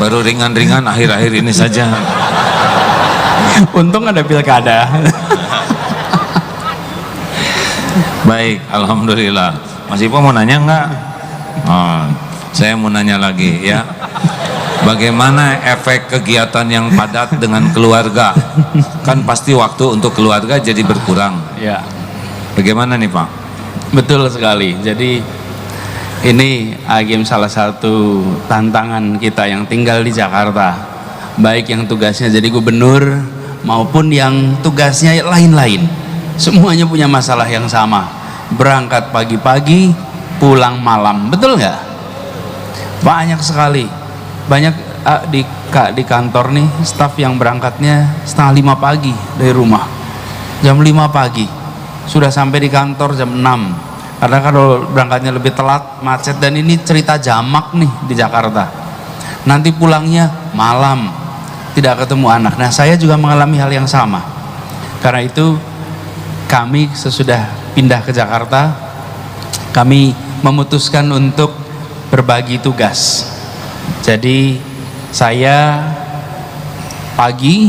baru ringan-ringan, akhir-akhir ini saja. Untung ada pilkada. Baik, alhamdulillah. Mas Ipo mau nanya enggak? Saya mau nanya lagi ya. Bagaimana efek kegiatan yang padat dengan keluarga? Kan pasti waktu untuk keluarga jadi berkurang. Ya. Bagaimana nih Pak? Betul sekali. Jadi ini Agim salah satu tantangan kita yang tinggal di Jakarta, baik yang tugasnya jadi gubernur maupun yang tugasnya lain-lain. Semuanya punya masalah yang sama. Berangkat pagi-pagi, pulang malam, betul nggak? Banyak sekali. Banyak di kantor nih, staf yang berangkatnya 4:30 pagi dari rumah, jam 5 pagi sudah sampai di kantor jam 6. Karena kalau berangkatnya lebih telat, macet, dan ini cerita jamak nih di Jakarta. Nanti pulangnya malam, tidak ketemu anak. Nah, saya juga mengalami hal yang sama. Karena itu kami sesudah pindah ke Jakarta, kami memutuskan untuk berbagi tugas. Jadi saya pagi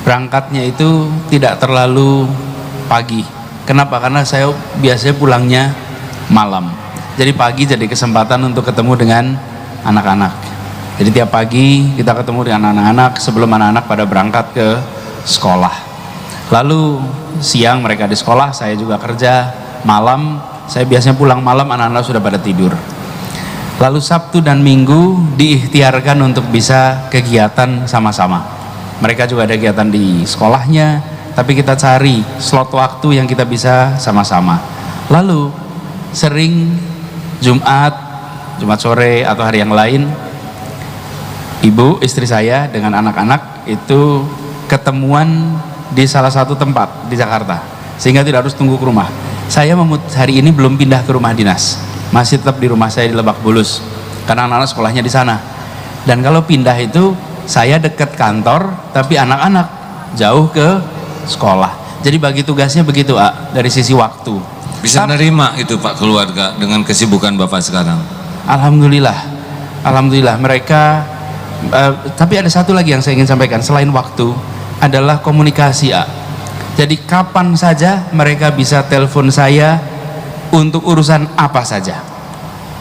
berangkatnya itu tidak terlalu pagi. Kenapa? Karena saya biasanya pulangnya malam. Jadi pagi jadi kesempatan untuk ketemu dengan anak-anak. Jadi tiap pagi kita ketemu dengan anak-anak sebelum anak-anak pada berangkat ke sekolah. Lalu siang mereka di sekolah, saya juga kerja. Malam saya biasanya pulang malam, anak-anak sudah pada tidur. Lalu Sabtu dan Minggu diikhtiarkan untuk bisa kegiatan sama-sama. Mereka juga ada kegiatan di sekolahnya, tapi kita cari slot waktu yang kita bisa sama-sama. Lalu sering Jumat sore atau hari yang lain, ibu istri saya dengan anak-anak itu ketemuan di salah satu tempat di Jakarta, sehingga tidak harus tunggu ke rumah. Saya hari ini belum pindah ke rumah dinas, masih tetap di rumah saya di Lebak Bulus karena anak-anak sekolahnya di sana. Dan kalau pindah itu saya dekat kantor tapi anak-anak jauh ke sekolah. Jadi bagi tugasnya begitu dari sisi waktu. Bisa nerima itu Pak keluarga dengan kesibukan Bapak sekarang? Alhamdulillah mereka. Tapi ada satu lagi yang saya ingin sampaikan selain waktu, adalah komunikasi. Jadi kapan saja mereka bisa telepon saya untuk urusan apa saja.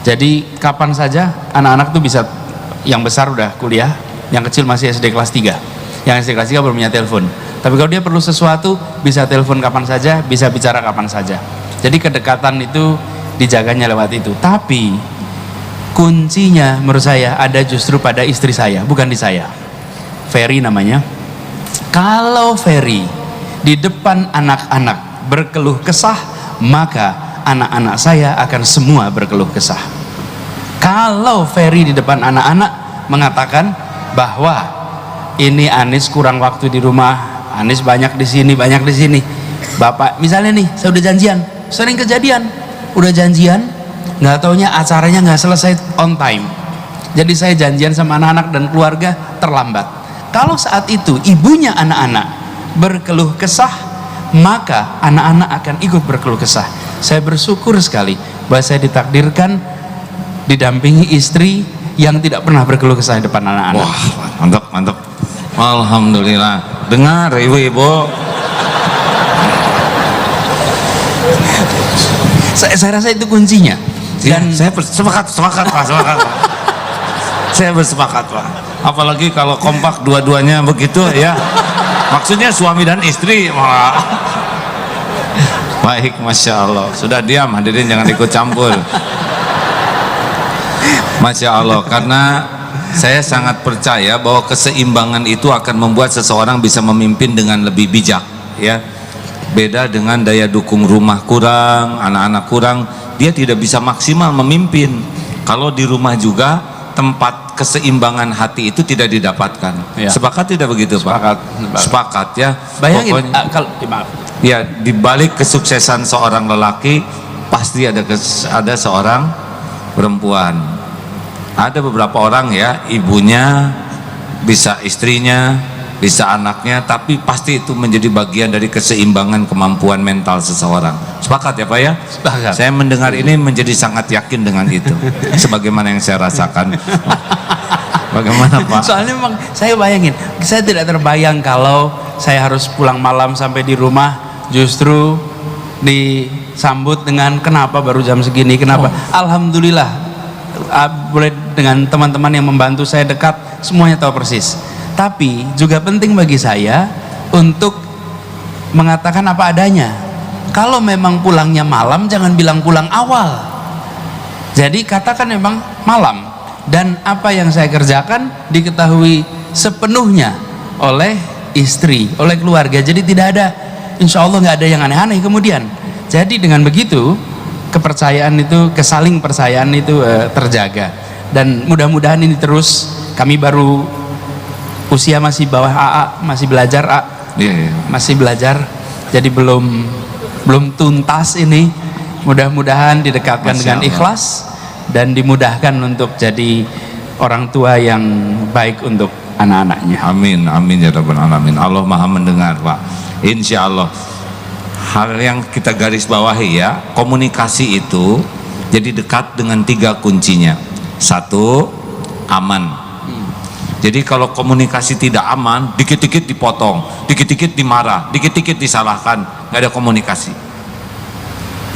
Jadi kapan saja anak-anak tuh bisa, yang besar udah kuliah, yang kecil masih SD kelas 3. Yang SD kelas 3 belum punya telepon. Tapi kalau dia perlu sesuatu bisa telepon kapan saja, bisa bicara kapan saja. Jadi kedekatan itu dijaganya lewat itu. Tapi kuncinya menurut saya ada justru pada istri saya, bukan di saya. Ferry namanya. Kalau Ferry di depan anak-anak berkeluh kesah, maka anak-anak saya akan semua berkeluh kesah. Kalau Ferry di depan anak-anak mengatakan bahwa ini Anies kurang waktu di rumah, Anies banyak di sini, Bapak misalnya nih, saya udah janjian, sering kejadian, udah janjian, nggak taunya acaranya nggak selesai on time. Jadi saya janjian sama anak-anak dan keluarga terlambat. Kalau saat itu ibunya anak-anak berkeluh kesah, maka anak-anak akan ikut berkeluh kesah. Saya bersyukur sekali bahwa saya ditakdirkan didampingi istri yang tidak pernah berkeluh kesah di depan anak-anak. Wah, mantap, mantap. Alhamdulillah. Dengar ibu-ibu. Saya rasa itu kuncinya. Dan saya sepakat Pak. Saya bersepakat Pak. Apalagi kalau kompak dua-duanya begitu ya. Maksudnya suami dan istri malah. Baik, Masya Allah. Sudah diam, hadirin jangan ikut campur. Masya Allah, karena saya sangat percaya bahwa keseimbangan itu akan membuat seseorang bisa memimpin dengan lebih bijak, ya. Beda dengan daya dukung rumah kurang, anak-anak kurang, dia tidak bisa maksimal memimpin. Kalau di rumah juga tempat keseimbangan hati itu tidak didapatkan. Ya. Sepakat tidak begitu, Pak? Sepakat ya. Bayangin, pokoknya, kalau maaf. Ya, di balik kesuksesan seorang lelaki pasti ada seorang perempuan. Ada beberapa orang ya, ibunya, bisa istrinya, bisa anaknya, tapi pasti itu menjadi bagian dari keseimbangan kemampuan mental seseorang. Sepakat ya Pak ya? Sepakat. Saya mendengar ini menjadi sangat yakin dengan itu, sebagaimana yang saya rasakan. Bagaimana Pak? Soalnya memang saya bayangin, saya tidak terbayang kalau saya harus pulang malam sampai di rumah justru disambut dengan kenapa baru jam segini, kenapa? Alhamdulillah, boleh dengan teman-teman yang membantu saya dekat, semuanya tahu persis. Tapi juga penting bagi saya untuk mengatakan apa adanya. Kalau memang pulangnya malam, jangan bilang pulang awal. Jadi katakan memang malam, dan apa yang saya kerjakan diketahui sepenuhnya oleh istri, oleh keluarga. Jadi tidak ada, insya Allah nggak ada yang aneh-aneh kemudian. Jadi dengan begitu kepercayaan itu, kesaling percayaan itu terjaga, dan mudah-mudahan ini terus. Kami baru usia masih bawah AA, masih belajar A, masih belajar, jadi belum tuntas ini. Mudah-mudahan didekatkan dengan ikhlas dan dimudahkan untuk jadi orang tua yang baik untuk anak-anaknya. Amin, amin ya rabbal alamin. Allah maha mendengar Pak. Insya Allah. Hal yang kita garis bawahi ya, komunikasi itu jadi dekat dengan 3 kuncinya. 1, aman. Jadi kalau komunikasi tidak aman, dikit-dikit dipotong, dikit-dikit dimarah, dikit-dikit disalahkan, nggak ada komunikasi.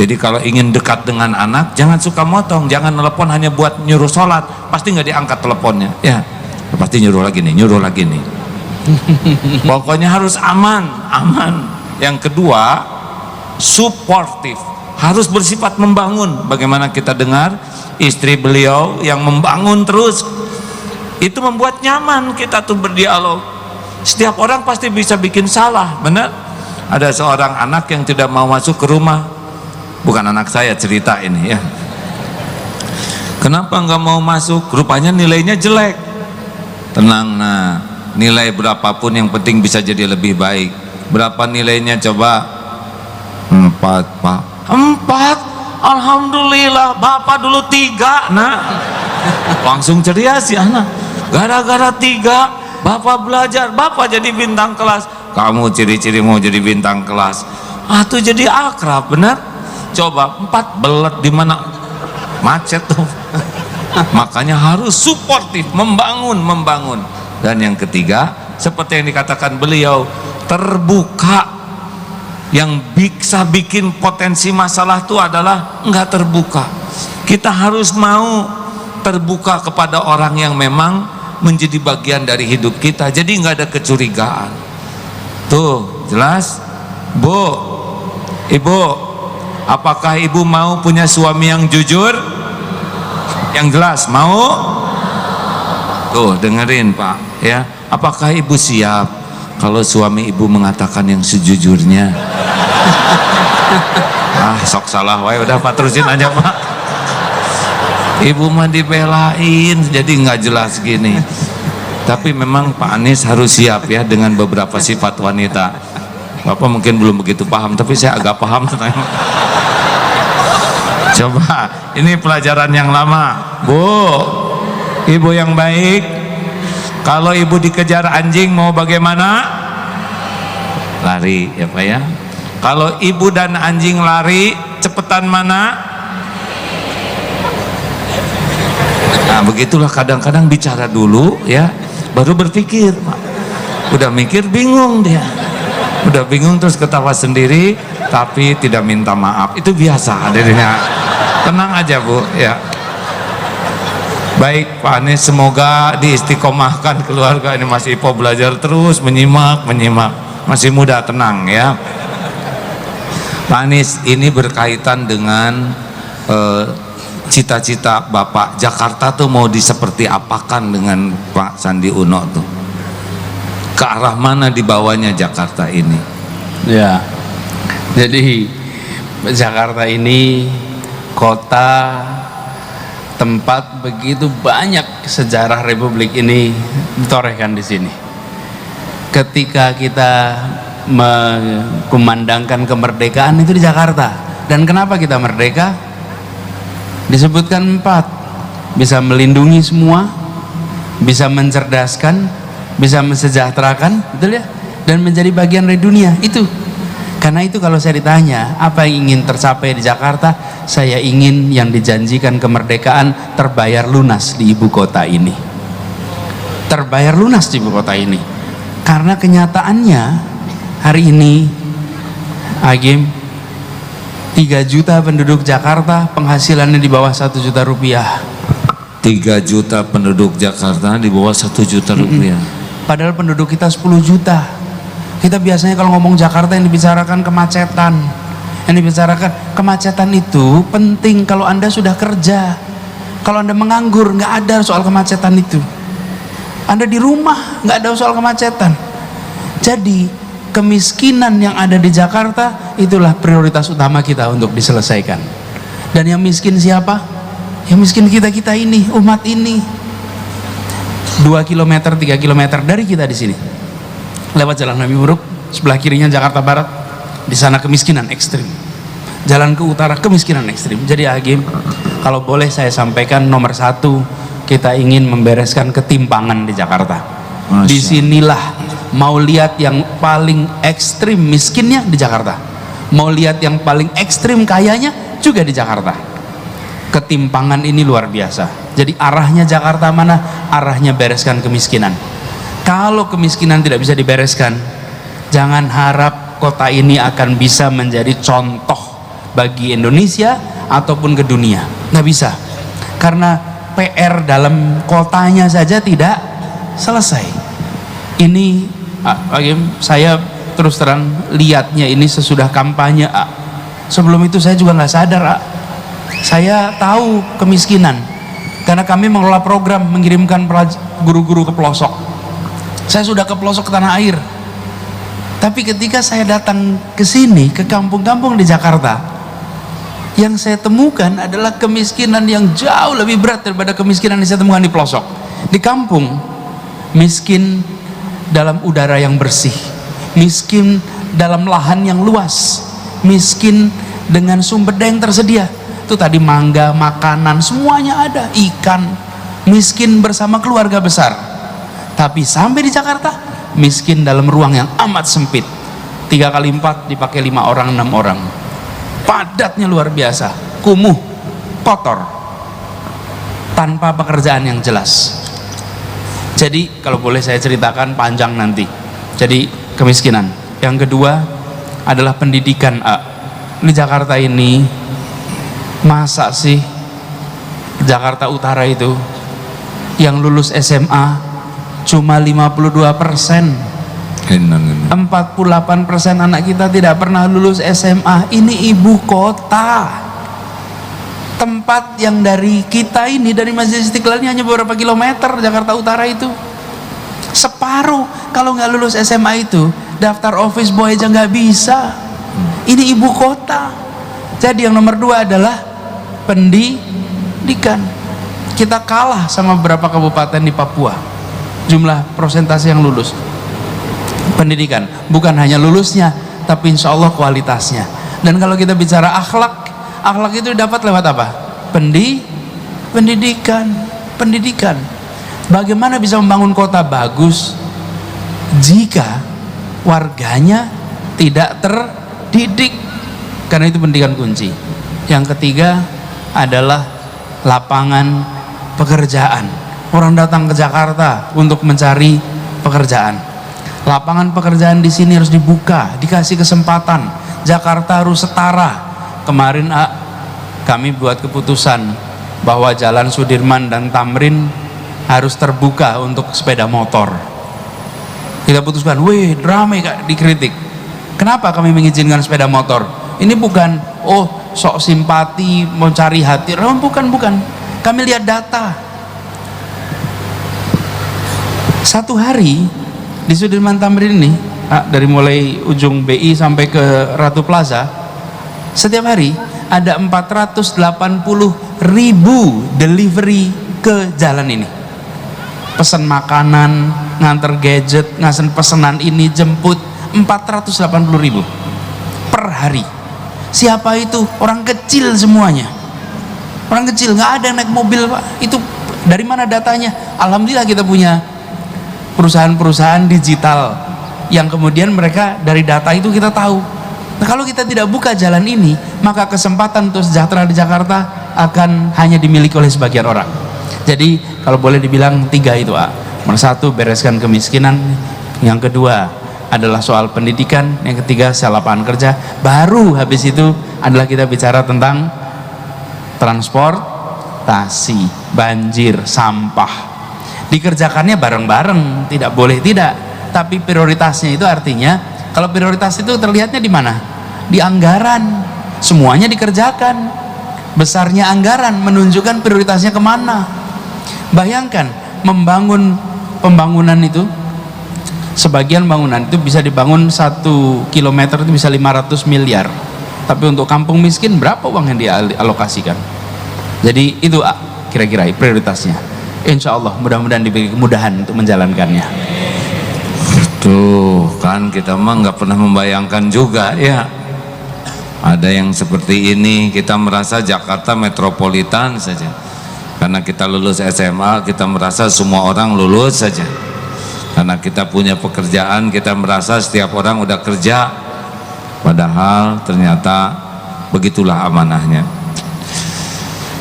Jadi kalau ingin dekat dengan anak, jangan suka motong, jangan telepon hanya buat nyuruh sholat, pasti nggak diangkat teleponnya. Ya, pasti nyuruh lagi nih. Pokoknya harus aman, aman. Yang kedua, suportif, harus bersifat membangun. Bagaimana kita dengar istri beliau yang membangun terus, itu membuat nyaman kita tuh berdialog. Setiap orang pasti bisa bikin salah, benar? Ada seorang anak yang tidak mau masuk ke rumah, bukan anak saya cerita ini ya. Kenapa nggak mau masuk? Rupanya nilainya jelek. Tenang, nah nilai berapapun yang penting bisa jadi lebih baik. Berapa nilainya coba? 4 Pak. 4? Alhamdulillah, Bapak dulu 3 nah. Langsung ceria si anak. Gara-gara 3 Bapak belajar, Bapak jadi bintang kelas. Kamu ciri-ciri mau jadi bintang kelas, tuh jadi akrab, benar? Coba 4 belet di mana macet tuh. Makanya harus suportif, membangun. Dan yang ketiga, seperti yang dikatakan beliau, terbuka. Yang bisa bikin potensi masalah itu adalah enggak terbuka. Kita harus mau terbuka kepada orang yang memang menjadi bagian dari hidup kita, jadi nggak ada kecurigaan. Tuh jelas, Bu, Ibu, apakah Ibu mau punya suami yang jujur? Yang jelas mau? Tuh dengerin Pak ya, apakah Ibu siap kalau suami Ibu mengatakan yang sejujurnya? Sok salah wae, udah Pak terusin aja Pak. Ibu mah dibelain jadi nggak jelas gini. Tapi memang Pak Anies harus siap ya dengan beberapa sifat wanita. Bapak mungkin belum begitu paham, tapi saya agak paham. Coba, ini pelajaran yang lama. Bu, Ibu yang baik, kalau Ibu dikejar anjing mau bagaimana? Lari ya Pak ya. Kalau Ibu dan anjing lari, cepetan mana? Nah begitulah, kadang-kadang bicara dulu ya, baru berpikir. Udah mikir bingung dia, udah bingung terus ketawa sendiri, tapi tidak minta maaf. Itu biasa dirinya. Tenang aja Bu ya. Baik Pak Anies, semoga diistiqomahkan keluarga ini. Mas Ipo belajar terus, menyimak, masih muda, tenang ya. Pak Anies, ini berkaitan dengan cita-cita Bapak. Jakarta tuh mau diseperti apakan dengan Pak Sandi Uno tuh? Ke arah mana dibawanya Jakarta ini? Ya, jadi Jakarta ini kota tempat begitu banyak sejarah Republik ini ditorehkan di sini. Ketika kita memandangkan kemerdekaan itu di Jakarta. Dan kenapa kita merdeka? Disebutkan 4: bisa melindungi semua, bisa mencerdaskan, bisa mensejahterakan, betul ya, dan menjadi bagian dari dunia. Itu karena itu kalau saya ditanya apa yang ingin tercapai di Jakarta, saya ingin yang dijanjikan kemerdekaan terbayar lunas di ibu kota ini, terbayar lunas di ibu kota ini. Karena kenyataannya hari ini Agim, 3 juta penduduk Jakarta penghasilannya di bawah 1 juta rupiah. 3 juta penduduk Jakarta di bawah 1 juta rupiah. Padahal penduduk kita 10 juta. Kita biasanya kalau ngomong Jakarta yang dibicarakan kemacetan. Yang dibicarakan kemacetan itu penting kalau Anda sudah kerja. Kalau Anda menganggur, nggak ada soal kemacetan itu. Anda di rumah, nggak ada soal kemacetan. Jadi kemiskinan yang ada di Jakarta itulah prioritas utama kita untuk diselesaikan. Dan yang miskin siapa? Yang miskin kita ini, umat ini. 2 km, 3 km dari kita di sini, lewat Jalan Nabi Buruk, sebelah kirinya Jakarta Barat. Di sana kemiskinan ekstrim. Jalan ke utara kemiskinan ekstrim. Jadi Agim, kalau boleh saya sampaikan, nomor 1, kita ingin membereskan ketimpangan di Jakarta. Disinilah mau lihat yang paling ekstrim miskinnya di Jakarta, mau lihat yang paling ekstrim kayanya juga di Jakarta. Ketimpangan ini luar biasa. Jadi arahnya Jakarta mana? Arahnya bereskan kemiskinan. Kalau kemiskinan tidak bisa dibereskan, jangan harap kota ini akan bisa menjadi contoh bagi Indonesia ataupun ke dunia. Nggak bisa, karena PR dalam kotanya saja tidak selesai. Ini saya terus terang lihatnya ini sesudah kampanye. Sebelum itu saya juga nggak sadar. Saya tahu kemiskinan karena kami mengelola program mengirimkan guru-guru ke pelosok. Saya sudah ke pelosok ke tanah air. Tapi ketika saya datang ke sini, ke kampung-kampung di Jakarta, yang saya temukan adalah kemiskinan yang jauh lebih berat daripada kemiskinan yang saya temukan di pelosok. Di kampung, miskin dalam udara yang bersih, miskin dalam lahan yang luas, miskin dengan sumber daya yang tersedia. Itu tadi mangga, makanan, semuanya ada, ikan, miskin bersama keluarga besar. Tapi sampai di Jakarta, miskin dalam ruang yang amat sempit, 3 kali 4 dipakai 5 orang, 6 orang, padatnya luar biasa, kumuh, kotor, tanpa pekerjaan yang jelas. Jadi kalau boleh saya ceritakan panjang nanti. Jadi kemiskinan. Yang kedua adalah pendidikan. Di Jakarta ini, masa sih Jakarta Utara itu yang lulus SMA cuma 52%. 48% anak kita tidak pernah lulus SMA. Ini ibu kota, tempat yang dari kita ini, dari Masjid Istiqlal ini hanya beberapa kilometer. Jakarta Utara itu separuh. Kalau nggak lulus SMA itu daftar office boy aja nggak bisa. Ini ibu kota. Jadi yang nomor 2 adalah pendidikan. Kita kalah sama beberapa kabupaten di Papua jumlah persentase yang lulus. Pendidikan bukan hanya lulusnya, tapi insya Allah kualitasnya. Dan kalau kita bicara akhlak, akhlak itu dapat lewat apa? Pendidikan. Bagaimana bisa membangun kota bagus jika warganya tidak terdidik? Karena itu pendidikan kunci. Yang ketiga adalah lapangan pekerjaan. Orang datang ke Jakarta untuk mencari pekerjaan. Lapangan pekerjaan di sini harus dibuka, dikasih kesempatan. Jakarta harus setara. Kemarin kami buat keputusan bahwa Jalan Sudirman dan Tamrin harus terbuka untuk sepeda motor. Kita putuskan, wih ramai Kak dikritik. Kenapa kami mengizinkan sepeda motor? Ini bukan sok simpati mau cari hati, bukan. Kami lihat data. Satu hari di Sudirman Tamrin ini, dari mulai ujung BI sampai ke Ratu Plaza, setiap hari ada 480.000 delivery ke jalan ini. Pesan makanan, nganter gadget, ngasih pesanan ini, jemput, 480.000 per hari. Siapa itu? Orang kecil semuanya. Orang kecil, nggak ada yang naik mobil Pak. Itu dari mana datanya? Alhamdulillah kita punya perusahaan-perusahaan digital yang kemudian mereka dari data itu kita tahu. Nah, kalau kita tidak buka jalan ini, maka kesempatan untuk sejahtera di Jakarta akan hanya dimiliki oleh sebagian orang. Jadi kalau boleh dibilang 3 itu Nomor 1 bereskan kemiskinan, yang kedua adalah soal pendidikan, yang ketiga soal lapangan kerja, baru habis itu adalah kita bicara tentang transportasi, banjir, sampah. Dikerjakannya bareng-bareng, tidak boleh tidak, tapi prioritasnya itu artinya kalau prioritas itu terlihatnya di mana? Di anggaran, semuanya dikerjakan. Besarnya anggaran menunjukkan prioritasnya kemana. Bayangkan pembangunan itu, sebagian bangunan itu bisa dibangun 1 kilometer itu bisa 500 miliar, tapi untuk kampung miskin berapa uang yang dialokasikan? Jadi itu kira-kira prioritasnya. Insya Allah mudah-mudahan diberi kemudahan untuk menjalankannya. Tuh kan kita mah nggak pernah membayangkan juga ya ada yang seperti ini. Kita merasa Jakarta metropolitan saja, karena kita lulus SMA kita merasa semua orang lulus saja, karena kita punya pekerjaan kita merasa setiap orang udah kerja, padahal ternyata begitulah amanahnya.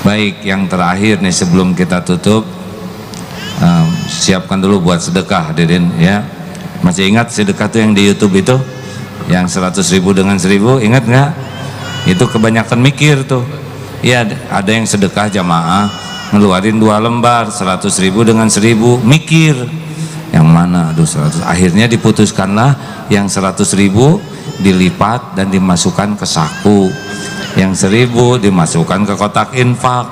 Baik, yang terakhir nih sebelum kita tutup, siapkan dulu buat sedekah hadirin ya. Masih ingat sedekah tuh yang di YouTube itu yang 100.000 dengan 1.000, ingat nggak? Itu kebanyakan mikir tuh ya. Ada yang sedekah jamaah ngeluarin 2 lembar 100.000 dengan 1.000, mikir yang mana? Aduh 100. Akhirnya diputuskanlah yang 100.000 dilipat dan dimasukkan ke saku, yang 1.000 dimasukkan ke kotak infak.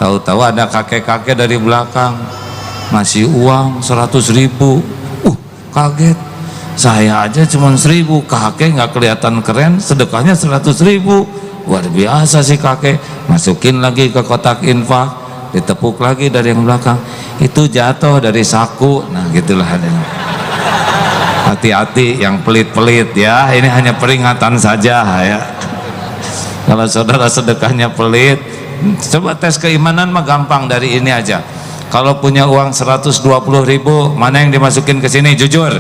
Tahu-tahu ada kakek-kakek dari belakang ngasih uang 100.000. Kaget, saya aja cuma 1.000, kakek nggak kelihatan keren, sedekahnya 100.000. Luar biasa sih kakek. Masukin lagi ke kotak infak, ditepuk lagi dari yang belakang, itu jatuh dari saku. Nah gitulah. Hati-hati yang pelit-pelit ya, ini hanya peringatan saja ya. Kalau saudara sedekahnya pelit, coba tes keimanan mah gampang, dari ini aja. Kalau punya uang 120.000, mana yang dimasukin ke sini? Jujur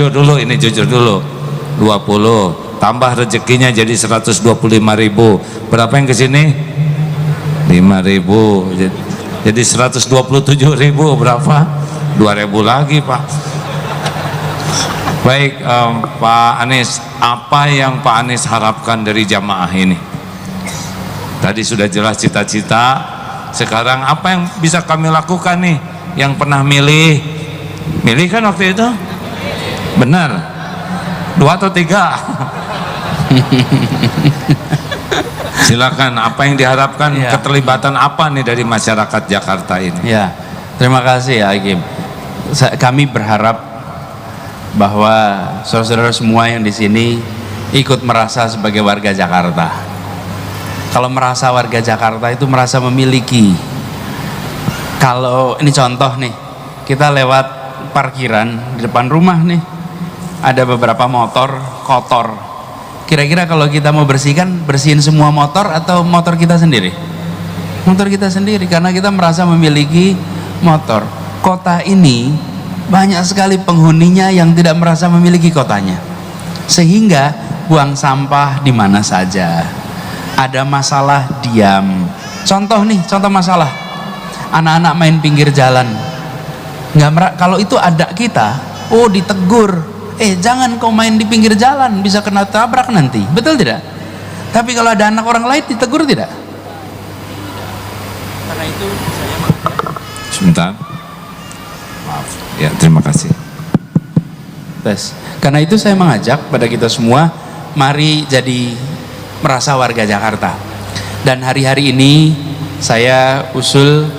dulu, ini jujur dulu. 20 tambah rezekinya jadi 125.000. Berapa yang ke sini? 5.000. Jadi 127.000 berapa? 2.000 lagi, Pak. Baik, Pak Anies, apa yang Pak Anies harapkan dari jamaah ini? Tadi sudah jelas cita-cita, sekarang apa yang bisa kami lakukan nih? Yang pernah milih kan waktu itu? Benar? 2 atau 3? Silakan, apa yang diharapkan ya. Keterlibatan apa nih dari masyarakat Jakarta ini? Ya, terima kasih ya Hakim. Kami berharap bahwa saudara-saudara semua yang di sini ikut merasa sebagai warga Jakarta. Kalau merasa warga Jakarta itu merasa memiliki. Kalau ini contoh nih, kita lewat parkiran di depan rumah nih, ada beberapa motor kotor. Kira-kira kalau kita mau bersihkan, bersihin semua motor atau motor kita sendiri? Motor kita sendiri, karena kita merasa memiliki motor. Kota ini banyak sekali penghuninya yang tidak merasa memiliki kotanya, sehingga buang sampah di mana saja. Ada masalah diam, Contoh nih, contoh masalah anak-anak main pinggir jalan. Kalau itu ada kita, oh ditegur, jangan kau main di pinggir jalan, bisa kena tabrak nanti, betul tidak? Tapi kalau ada anak orang lain ditegur tidak? Karena itu saya sebentar, maaf ya, terima kasih. Karena itu saya mengajak pada kita semua, mari jadi merasa warga Jakarta. Dan hari-hari ini saya usul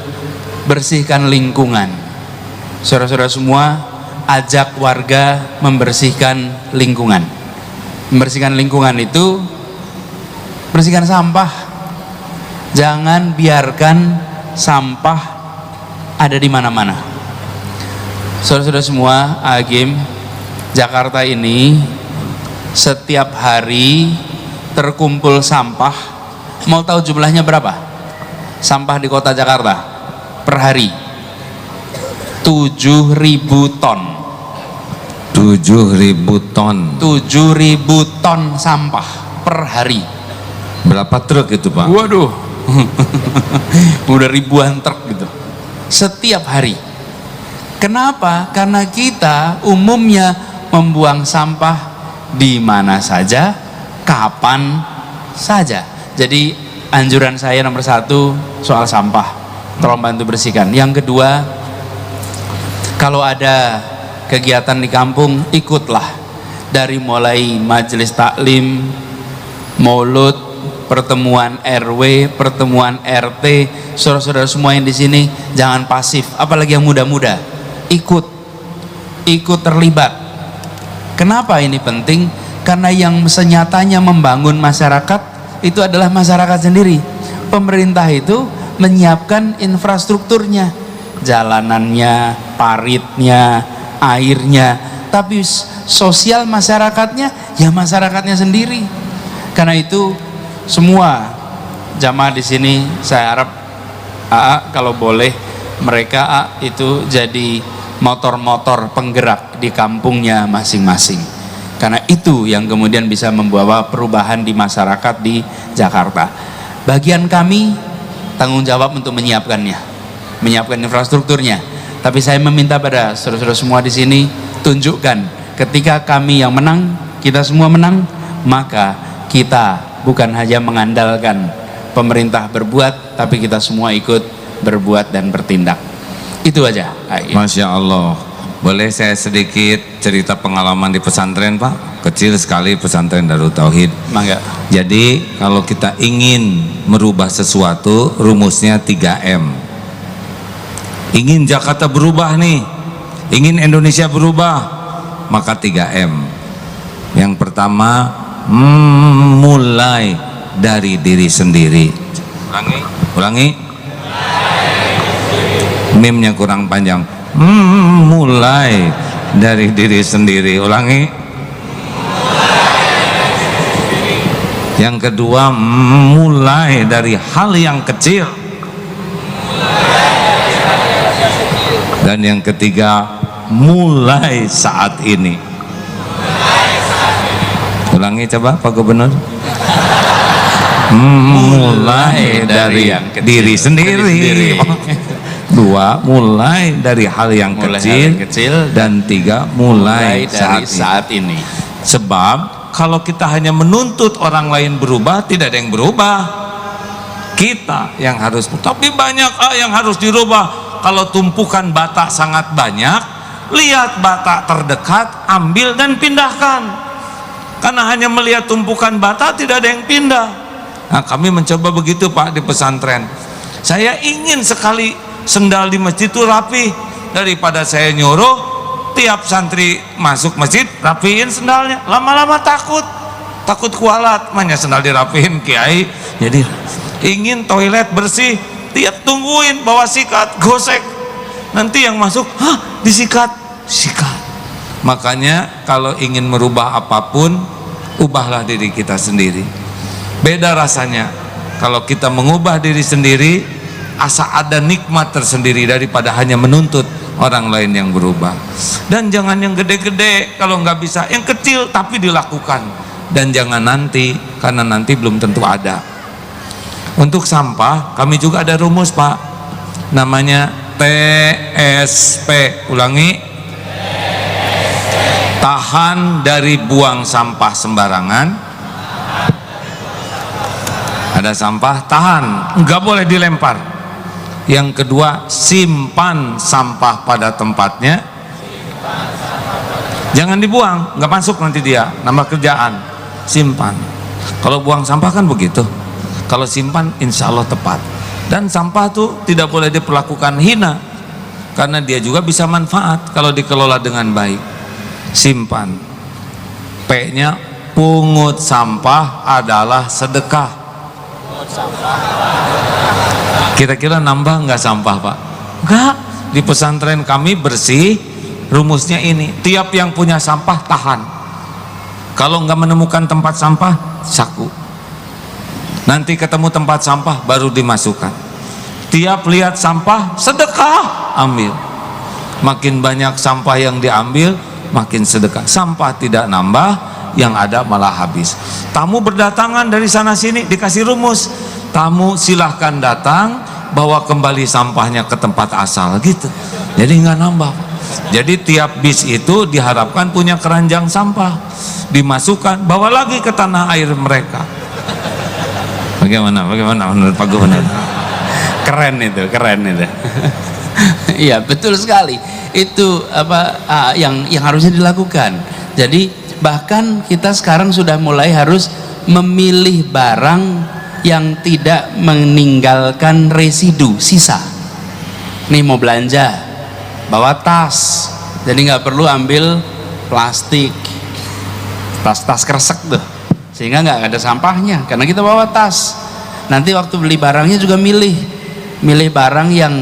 bersihkan lingkungan. Saudara-saudara semua, ajak warga membersihkan lingkungan. Membersihkan lingkungan itu bersihkan sampah. Jangan biarkan sampah ada di mana-mana. Saudara-saudara semua, Agim, Jakarta ini setiap hari terkumpul sampah. Mau tahu jumlahnya berapa? Sampah di kota Jakarta per hari 7.000 ton. 7.000 ton. 7.000 ton sampah per hari. Berapa truk itu, Pak? Waduh. Udah ribuan truk gitu setiap hari. Kenapa? Karena kita umumnya membuang sampah di mana saja, kapan saja. Jadi anjuran saya nomor 1 soal sampah, tolong bantu bersihkan. Yang kedua, kalau ada kegiatan di kampung, ikutlah. Dari mulai majelis taklim, maulud, pertemuan RW, pertemuan RT, saudara-saudara semua yang di sini jangan pasif, apalagi yang muda-muda, ikut terlibat. Kenapa ini penting? Karena yang senyatanya membangun masyarakat itu adalah masyarakat sendiri. Pemerintah itu menyiapkan infrastrukturnya, jalanannya, paritnya, airnya, tapi sosial masyarakatnya ya masyarakatnya sendiri. Karena itu semua jamaah di sini saya harap kalau boleh mereka itu jadi motor-motor penggerak di kampungnya masing-masing. Karena itu yang kemudian bisa membawa perubahan di masyarakat di Jakarta. Bagian kami tanggung jawab untuk menyiapkannya, menyiapkan infrastrukturnya. Tapi saya meminta pada saudara-saudara semua di sini, tunjukkan ketika kami yang menang, kita semua menang, maka kita bukan hanya mengandalkan pemerintah berbuat, tapi kita semua ikut berbuat dan bertindak. Itu aja. Masya Allah. Boleh saya sedikit cerita pengalaman di pesantren, Pak? Kecil sekali pesantren Darut Tauhid. Mangga. Jadi kalau kita ingin merubah sesuatu, rumusnya 3M. Ingin Jakarta berubah nih, ingin Indonesia berubah, maka 3M. Yang pertama, mulai dari diri sendiri. Ulangi. Mimnya kurang panjang. Mulai dari diri sendiri. Ulangi. Yang kedua, mulai dari hal yang kecil. Dan yang ketiga, mulai saat ini. Ulangi coba Pak Gubernur. Mulai dari diri sendiri. Dua, mulai dari hal yang kecil. Dan tiga, mulai dari saat ini. Sebab kalau kita hanya menuntut orang lain berubah, tidak ada yang berubah. Kita yang harus, tapi banyak yang harus dirubah. Kalau tumpukan bata sangat banyak, lihat bata terdekat, ambil dan pindahkan. Karena hanya melihat tumpukan bata tidak ada yang pindah. Nah, kami mencoba begitu Pak di pesantren. Saya ingin sekali sendal di masjid itu rapi, daripada saya nyuruh tiap santri masuk masjid rapiin sendalnya, lama-lama takut kualat, makanya sendal dirapiin kiai. Jadi ingin toilet bersih, tiap tungguin bawa sikat, gosek, nanti yang masuk disikat. Makanya kalau ingin merubah apapun, ubahlah diri kita sendiri. Beda rasanya kalau kita mengubah diri sendiri, asa ada nikmat tersendiri daripada hanya menuntut orang lain yang berubah. Dan jangan yang gede-gede, kalau nggak bisa yang kecil tapi dilakukan. Dan jangan nanti, karena nanti belum tentu ada. Untuk sampah kami juga ada rumus Pak, namanya TSP. Ulangi, tahan dari buang sampah sembarangan. Ada sampah, tahan, nggak boleh dilempar. Yang kedua, simpan sampah pada tempatnya, jangan dibuang, nggak masuk nanti dia nambah kerjaan. Simpan. Kalau buang sampah kan begitu, kalau simpan insya Allah tepat. Dan sampah tuh tidak boleh diperlakukan hina, karena dia juga bisa manfaat kalau dikelola dengan baik. Simpan. P-nya, pungut sampah adalah sedekah. Kira-kira nambah nggak sampah Pak? Enggak. Di pesantren kami bersih, rumusnya ini, tiap yang punya sampah tahan. Kalau nggak menemukan tempat sampah, saku. Nanti ketemu tempat sampah baru dimasukkan. Tiap lihat sampah, sedekah, ambil. Makin banyak sampah yang diambil, makin sedekah. Sampah tidak nambah, yang ada malah habis. Tamu berdatangan dari sana sini, dikasih rumus, tamu silahkan datang, bawa kembali sampahnya ke tempat asal, gitu. Jadi nggak nambah. Jadi tiap bis itu diharapkan punya keranjang sampah, dimasukkan, bawa lagi ke tanah air mereka. Bagaimana menurut Pak Gubernur? Keren itu. Iya, betul sekali. Itu yang harusnya dilakukan. Jadi bahkan kita sekarang sudah mulai harus memilih barang yang tidak meninggalkan residu, sisa. Nih mau belanja, bawa tas, jadi nggak perlu ambil plastik, tas kresek tuh, sehingga nggak ada sampahnya karena kita bawa tas. Nanti waktu beli barangnya juga milih barang yang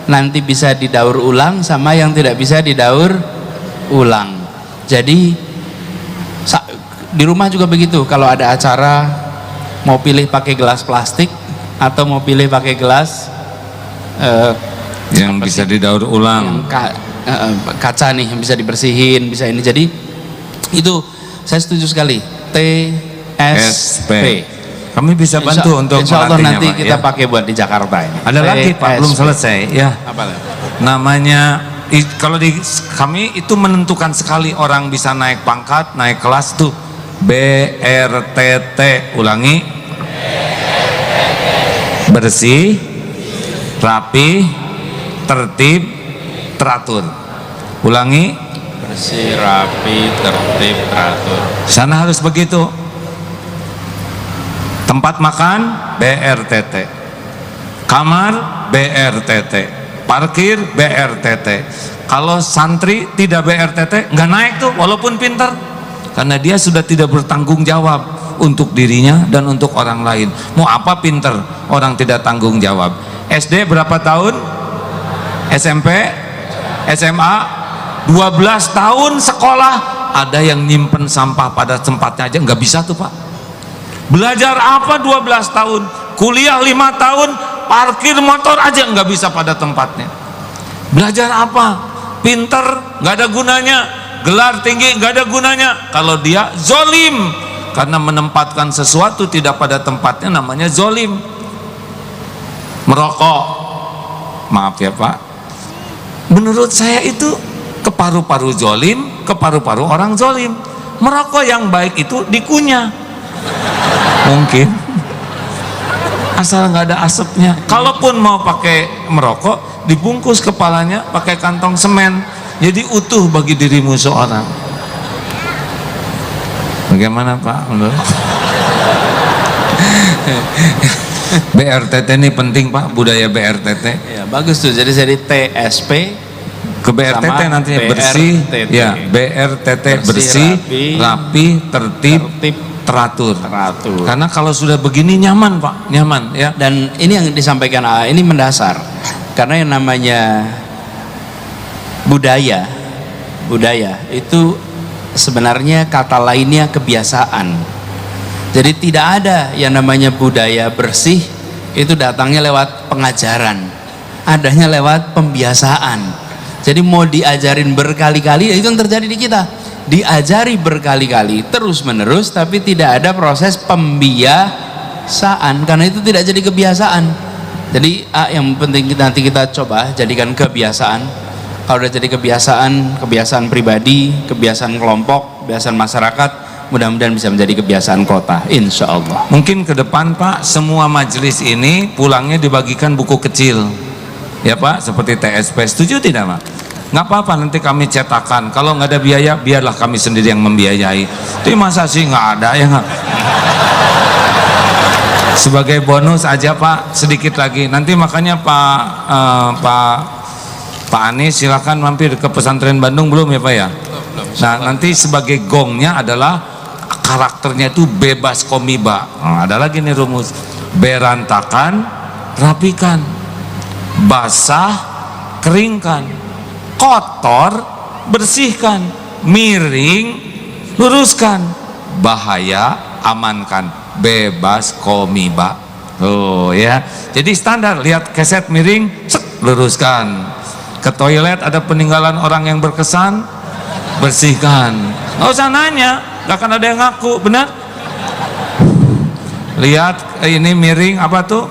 nanti bisa didaur ulang sama yang tidak bisa didaur ulang. Jadi di rumah juga begitu, kalau ada acara mau pilih pakai gelas plastik atau mau pilih pakai gelas yang bisa didaur ulang, yang kaca nih yang bisa dibersihin, bisa ini. Jadi itu saya setuju sekali. TSP. Kami bisa bantu untuk insya Allah nanti Pak, kita ya. pakai buat di Jakarta ini. Ada lagi Pak, belum selesai ya. Apa? Namanya kalau di kami itu menentukan sekali orang bisa naik pangkat, naik kelas tuh. BRTT. Ulangi, bersih, rapi, tertib, teratur. Ulangi, Bersih, rapi, tertib, teratur. sana harus begitu. Tempat makan BRTT, kamar BRTT, parkir BRTT. Kalau santri tidak BRTT nggak naik tuh walaupun pintar, karena dia sudah tidak bertanggung jawab untuk dirinya dan untuk orang lain. Mau apa pintar orang tidak tanggung jawab. SD berapa tahun? SMP, SMA 12 tahun sekolah, ada yang nyimpen sampah pada tempatnya aja nggak bisa tuh Pak. Belajar apa 12 tahun, kuliah 5 tahun, parkir motor aja nggak bisa pada tempatnya. Belajar apa? Pinter nggak ada gunanya, gelar tinggi nggak ada gunanya kalau dia zolim, karena menempatkan sesuatu tidak pada tempatnya namanya zolim. Merokok, maaf ya Pak, menurut saya itu ke paru-paru zolim, ke paru-paru orang zolim. Merokok yang baik itu dikunyah, mungkin asal nggak ada asapnya. Kalaupun mau pakai merokok, dibungkus kepalanya pakai kantong semen, jadi utuh bagi dirimu seorang. Bagaimana Pak menurut? BRTT ini penting Pak, budaya BRTT. Ya bagus tuh, jadi TSP ke BRTT nantinya bersih, ya BRTT bersih, rapi, tertib, teratur. Karena kalau sudah begini nyaman Pak, nyaman ya. Dan ini yang disampaikan ini mendasar, karena yang namanya budaya itu sebenarnya kata lainnya kebiasaan. Jadi tidak ada yang namanya budaya bersih itu datangnya lewat pengajaran, adanya lewat pembiasaan. Jadi mau diajarin berkali-kali, itu yang terjadi di kita, diajari berkali-kali terus menerus tapi tidak ada proses kebiasaan, karena itu tidak jadi kebiasaan. Jadi yang penting nanti kita coba jadikan kebiasaan. Kalau udah jadi kebiasaan pribadi, kebiasaan kelompok, kebiasaan masyarakat, mudah-mudahan bisa menjadi kebiasaan kota, insya Allah. Mungkin ke depan Pak, semua majelis ini pulangnya dibagikan buku kecil, ya Pak, seperti TSP. Setuju tidak Pak? Nggak apa-apa, nanti kami cetakan. Kalau nggak ada biaya, biarlah kami sendiri yang membiayai. Tapi masa sih nggak ada ya nggak? Sebagai bonus aja Pak, sedikit lagi. Nanti makanya Pak Anies silakan mampir ke pesantren Bandung, belum ya Pak ya? Nah nanti sebagai gongnya adalah karakternya itu bebas komiba. Nah, ada lagi nih rumus: berantakan, rapikan; basah, keringkan; kotor, bersihkan; miring, luruskan; bahaya, amankan. Bebas komiba. Oh ya, jadi standar, lihat keset miring, cek, luruskan. Ke toilet ada peninggalan orang yang berkesan, bersihkan. Nggak usah nanya, nggak akan ada yang ngaku, benar? Lihat ini miring, apa tuh,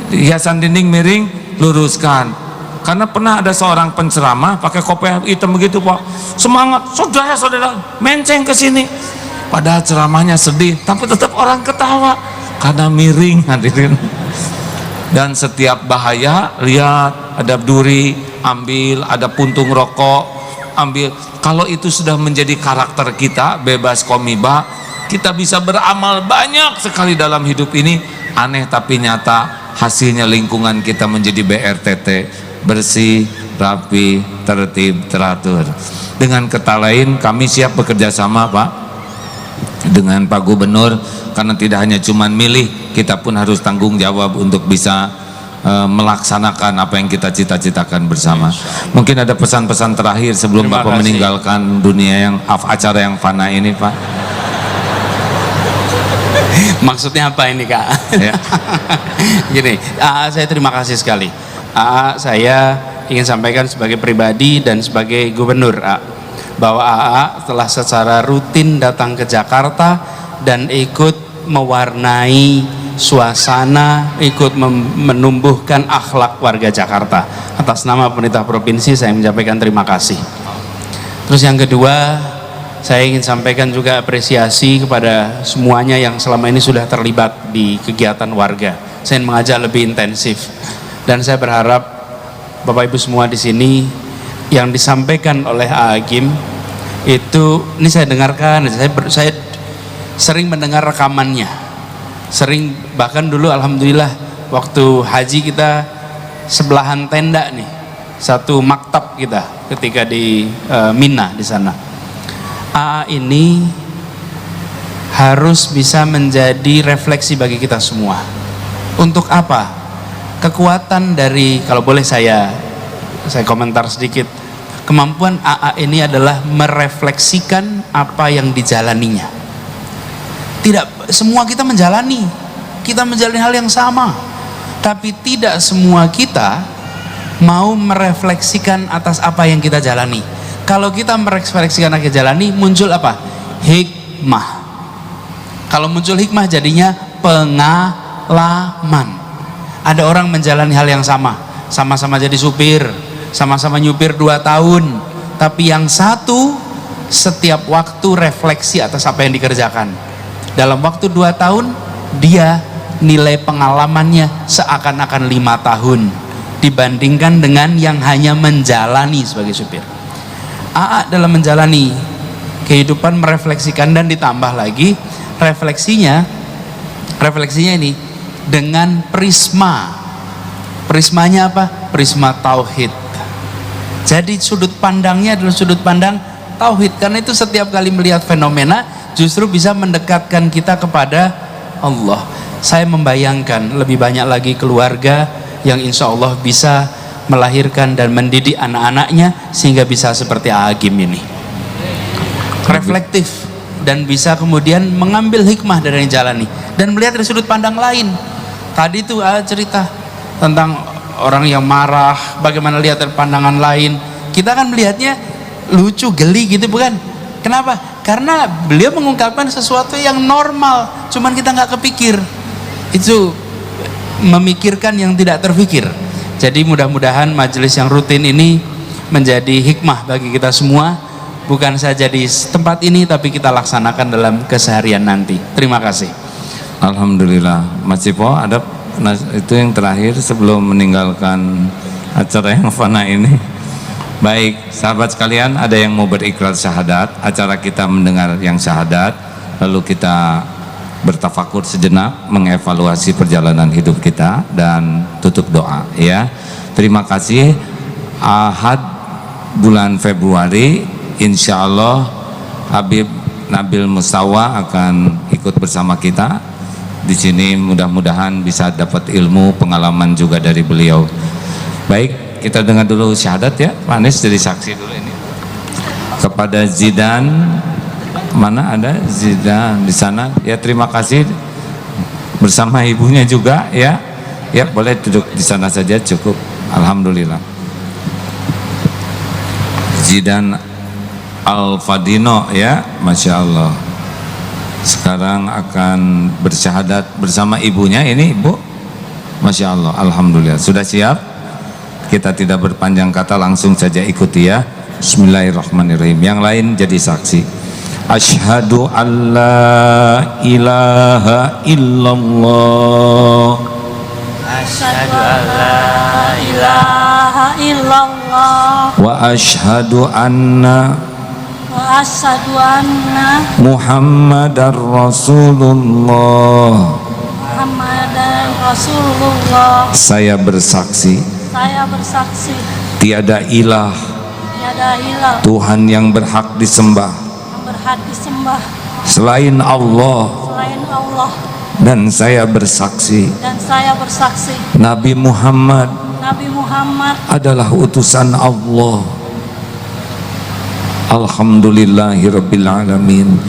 hiasan dinding miring, luruskan. Karena pernah ada seorang penceramah pakai kopiah hitam begitu Pak, semangat, saudara-saudara menceng ke sini, padahal ceramahnya sedih, tapi tetap orang ketawa karena miring, hadirin. Dan setiap bahaya, lihat ada duri, ambil, ada puntung rokok, ambil. Kalau itu sudah menjadi karakter kita, bebas komiba, kita bisa beramal banyak sekali dalam hidup ini. Aneh tapi nyata, hasilnya lingkungan kita menjadi BRTT, bersih, rapi, tertib, teratur. Dengan kata lain, kami siap bekerja sama Pak dengan Pak Gubernur, karena tidak hanya cuman milih, kita pun harus tanggung jawab untuk bisa melaksanakan apa yang kita cita-citakan bersama. Mungkin ada pesan-pesan terakhir sebelum Terima Bapak kasih. meninggalkan dunia yang acara yang fana ini Pak. Maksudnya apa ini Kak? Ya. Gini, saya terima kasih sekali. Saya ingin sampaikan sebagai pribadi dan sebagai gubernur bahwa telah secara rutin datang ke Jakarta dan ikut mewarnai suasana, ikut menumbuhkan akhlak warga Jakarta. Atas nama pemerintah provinsi saya menyampaikan terima kasih. Terus yang kedua, saya ingin sampaikan juga apresiasi kepada semuanya yang selama ini sudah terlibat di kegiatan warga. Saya ingin mengajak lebih intensif, dan saya berharap Bapak Ibu semua di sini yang disampaikan oleh Agim itu, ini saya dengarkan, saya sering mendengar rekamannya, sering, bahkan dulu alhamdulillah waktu haji kita sebelahan tenda nih, satu maktab kita ketika di Mina di sana. Ini harus bisa menjadi refleksi bagi kita semua. Untuk apa? Kekuatan dari, kalau boleh saya komentar sedikit, kemampuan ini adalah merefleksikan apa yang dijalaninya. Tidak semua kita menjalani hal yang sama, tapi tidak semua kita mau merefleksikan atas apa yang kita jalani. Kalau kita merefleksikan apa yang kita jalani, muncul apa? Hikmah. Kalau muncul hikmah, jadinya pengalaman. Ada orang menjalani hal yang sama-sama jadi supir, sama-sama nyupir 2 tahun, tapi yang satu setiap waktu refleksi atas apa yang dikerjakan. Dalam waktu 2 tahun, dia nilai pengalamannya seakan-akan 5 tahun dibandingkan dengan yang hanya menjalani sebagai supir. Dalam menjalani kehidupan merefleksikan, dan ditambah lagi refleksinya ini dengan prismanya apa? Prisma tauhid. Jadi sudut pandangnya adalah sudut pandang tauhid, karena itu setiap kali melihat fenomena justru bisa mendekatkan kita kepada Allah. Saya membayangkan lebih banyak lagi keluarga yang insya Allah bisa melahirkan dan mendidik anak-anaknya sehingga bisa seperti Agim ini, reflektif, dan bisa kemudian mengambil hikmah dari yang jalani dan melihat dari sudut pandang lain. Tadi itu cerita tentang orang yang marah, bagaimana lihat dari pandangan lain. Kita kan melihatnya lucu, geli gitu, bukan? Kenapa? Karena beliau mengungkapkan sesuatu yang normal, cuman kita nggak kepikir. itu memikirkan yang tidak terfikir. Jadi mudah-mudahan majelis yang rutin ini menjadi hikmah bagi kita semua, bukan saja di tempat ini tapi kita laksanakan dalam keseharian nanti. Terima kasih. Alhamdulillah. Mas Cipo, ada itu yang terakhir sebelum meninggalkan acara yang fana ini. Baik, sahabat sekalian, ada yang mau berikrar syahadat. Acara kita mendengar yang syahadat, lalu kita bertafakur sejenak, mengevaluasi perjalanan hidup kita dan tutup doa ya. Terima kasih. Ahad bulan Februari insya Allah Habib Nabil Mustawa akan ikut bersama kita di sini. Mudah-mudahan bisa dapat ilmu, pengalaman juga dari beliau. Baik, kita dengar dulu syahadat ya. Pak Anies jadi saksi dulu ini. Kepada Zidan, mana ada Zidan di sana ya, terima kasih bersama ibunya juga ya. Ya boleh duduk di sana saja cukup. Alhamdulillah. Zidan Al-Fadino ya, Masya Allah. Sekarang akan bersyahadat bersama ibunya ini, Ibu. Masya Allah, Alhamdulillah. Sudah siap? Kita tidak berpanjang kata, langsung saja ikuti ya. Bismillahirrahmanirrahim. Yang lain jadi saksi. Asyhadu an la ilaha illallah. Asyhadu an la ilaha illallah. Wa asyhadu anna Muhammadar Rasulullah. Muhammadan Rasulullah. Saya bersaksi tiada ilah Tuhan yang berhak disembah selain Allah, dan saya bersaksi Nabi Muhammad adalah utusan Allah. Alhamdulillahirabbil alamin.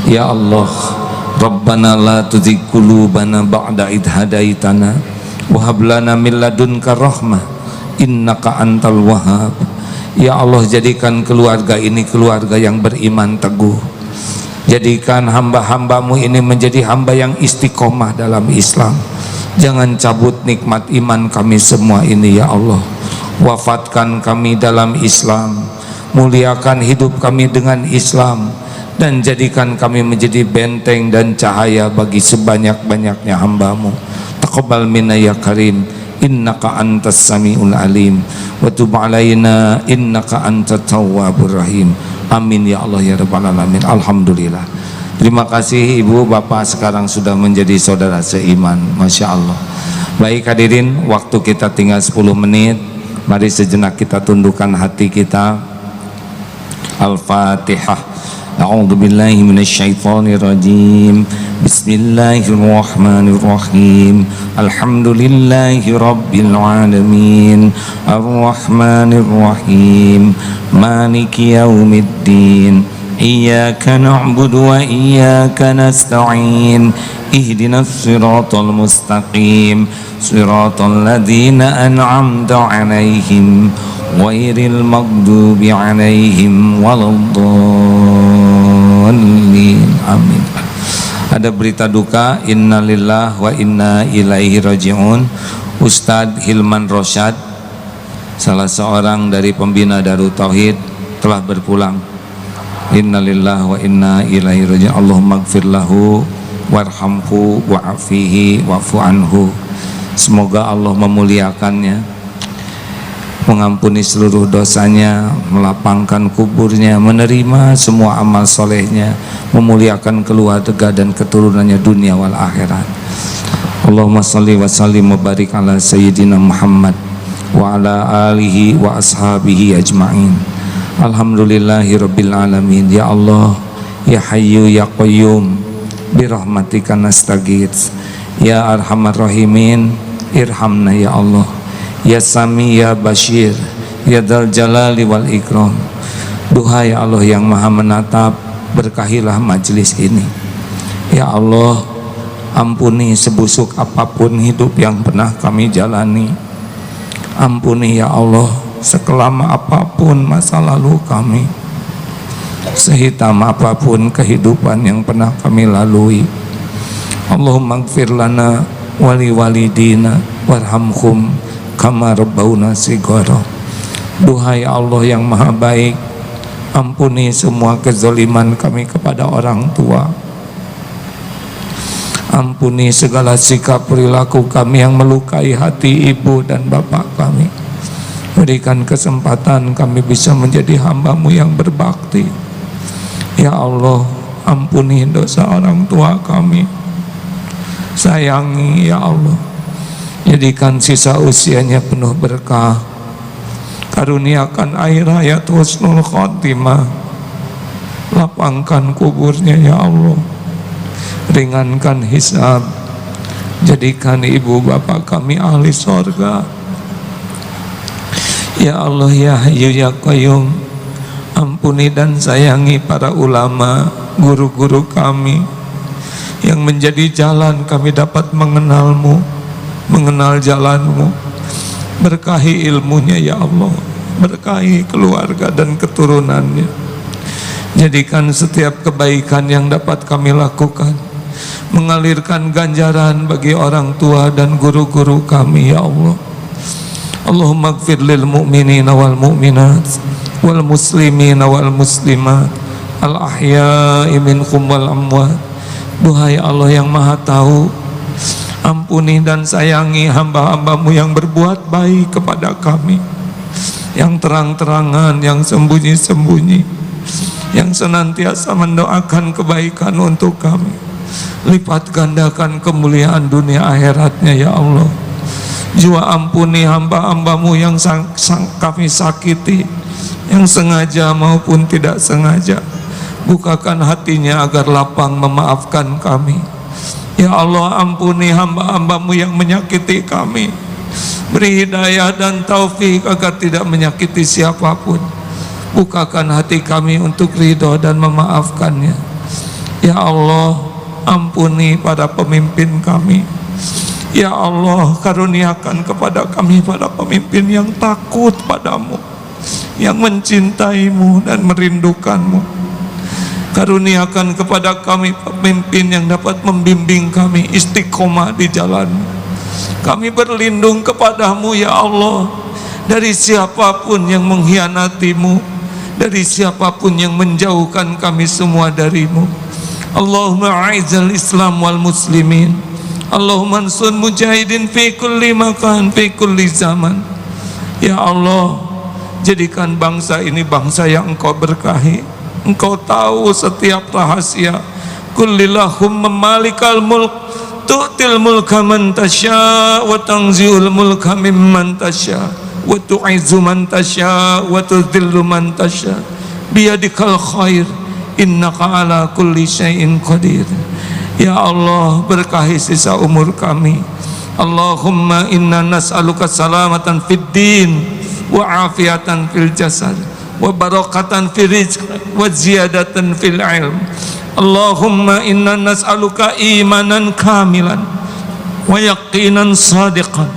Ya Allah, Rabbana la tuzigh qulubana ba'da idh hadaitana wa hab lana min ladunka rahmah innaka antal wahhab. Ya Allah, jadikan keluarga ini keluarga yang beriman teguh. Jadikan hamba-hambamu ini menjadi hamba yang istiqomah dalam Islam. Jangan cabut nikmat iman kami semua ini ya Allah. Wafatkan kami dalam Islam, muliakan hidup kami dengan Islam, dan jadikan kami menjadi benteng dan cahaya bagi sebanyak-banyaknya hamba-Mu. Taqabbal minna ya Karim, innaka antas samiul alim, wa tub alaina innaka antat tawwabur rahim. Amin ya Allah ya rabbal alamin. Alhamdulillah. Terima kasih Ibu Bapak, sekarang sudah menjadi saudara seiman. Masya Allah. Baik hadirin, waktu kita tinggal 10 menit. Mari sejenak kita tundukkan hati kita. Al-Fatihah. A'udzu billahi minasyaitonir rajim. Bismillahirrahmanirrahim. Alhamdulillahi rabbil alamin. Ar-Rahmanir Rahim. Maliki yaumiddin. Iyyaka na'budu wa iyyaka nasta'in. Ihdinas siratal mustaqim. Siratal ladzina an'amta 'alaihim ghairil maghdubi 'alaihim waladdallin. Amin. Ada berita duka, innalillah wa inna ilaihi raji'un. Ustadz Hilman Rosyad, salah seorang dari pembina Darut Tauhid, telah berpulang. Innalillah wa inna ilaihi raji'un. Allahumma gfir lahu warhamhu wa'afihi wa'fu anhu. Semoga Allah memuliakannya, mengampuni seluruh dosanya, melapangkan kuburnya, menerima semua amal solehnya, memuliakan keluarga dan keturunannya dunia wal akhirat. Allahumma salli wa sallim wa barik ala sayyidina Muhammad wa ala alihi wa ashabihi ajma'in. Alhamdulillahi rabbil alamin. Ya Allah, ya hayyu ya qayyum, birahmatika nastaghits. Ya arhamar rahimin, irhamna ya Allah. Ya Sami ya Bashir, ya Dzal Jalali wal Ikram. Duhai Allah yang maha menatap, berkahilah majlis ini. Ya Allah, ampuni sebusuk apapun hidup yang pernah kami jalani. Ampuni ya Allah sekelam apapun masa lalu kami, sehitam apapun kehidupan yang pernah kami lalui. Allahumma gfir lana wali walidina warhamhum kama rabbauna shighara. Duhai Allah yang maha baik, ampuni semua kezaliman kami kepada orang tua, ampuni segala sikap perilaku kami yang melukai hati ibu dan bapak kami. Berikan kesempatan kami bisa menjadi hamba-Mu yang berbakti. Ya Allah, ampuni dosa orang tua kami, sayangi ya Allah, jadikan sisa usianya penuh berkah, karuniakan akhir hayat husnul khotimah, lapangkan kuburnya ya Allah, ringankan hisab, jadikan ibu bapak kami ahli sorga. Ya Allah ya Hayyu ya Qayyum, ampuni dan sayangi para ulama, guru-guru kami yang menjadi jalan kami dapat mengenal-Mu, mengenal jalan-Mu. Berkahi ilmunya ya Allah, berkahi keluarga dan keturunannya. Jadikan setiap kebaikan yang dapat kami lakukan mengalirkan ganjaran bagi orang tua dan guru-guru kami ya Allah. Allahumma ighfir lil mu'minina wal mu'minat wal muslimina wal muslimat al ahya'i minhum wal amwat. Duhai Allah yang maha tahu, ampuni dan sayangi hamba-hamba-Mu yang berbuat baik kepada kami, yang terang-terangan, yang sembunyi-sembunyi, yang senantiasa mendoakan kebaikan untuk kami. Lipat gandakan kemuliaan dunia akhiratnya ya Allah. Jua ampuni hamba-hamba-Mu yang kami sakiti, yang sengaja maupun tidak sengaja. Bukakan hatinya agar lapang memaafkan kami. Ya Allah, ampuni hamba-hamba-Mu yang menyakiti kami. Beri hidayah dan taufik agar tidak menyakiti siapapun. Bukakan hati kami untuk ridho dan memaafkannya. Ya Allah, ampuni para pemimpin kami. Ya Allah, karuniakan kepada kami para pemimpin yang takut padamu, yang mencintai-Mu dan merindukan-Mu. Karuniakan kepada kami pemimpin yang dapat membimbing kami istiqomah di jalan-Mu. Kami berlindung kepadamu ya Allah, dari siapapun yang mengkhianati-Mu, dari siapapun yang menjauhkan kami semua dari-Mu. Allahumma a'izzal Islam wal muslimin, Allahumma ansur mujahidin fi kulli makan, fi kulli zaman. Ya Allah, jadikan bangsa ini bangsa yang Engkau berkahi. Engkau tahu setiap rahasia. Kullillahumma malikal mulk, tu'til mulka man tasya, wa tanzi'ul mulka mimman tasya, wa tu'izzu man tasya, wa tudhillu man tasya, biyadikal khair, innaka ala kulli syai'in qadir. Ya Allah, berkahi sisa umur kami. Allahumma inna nas'aluka salamatan fid din, wa afiatan fil jasad, wa barakatan fil rizq, wa ziyadatan fil ilm. Allahumma inna nas'aluka imanan kamilan, wa yaqinan sadiqan,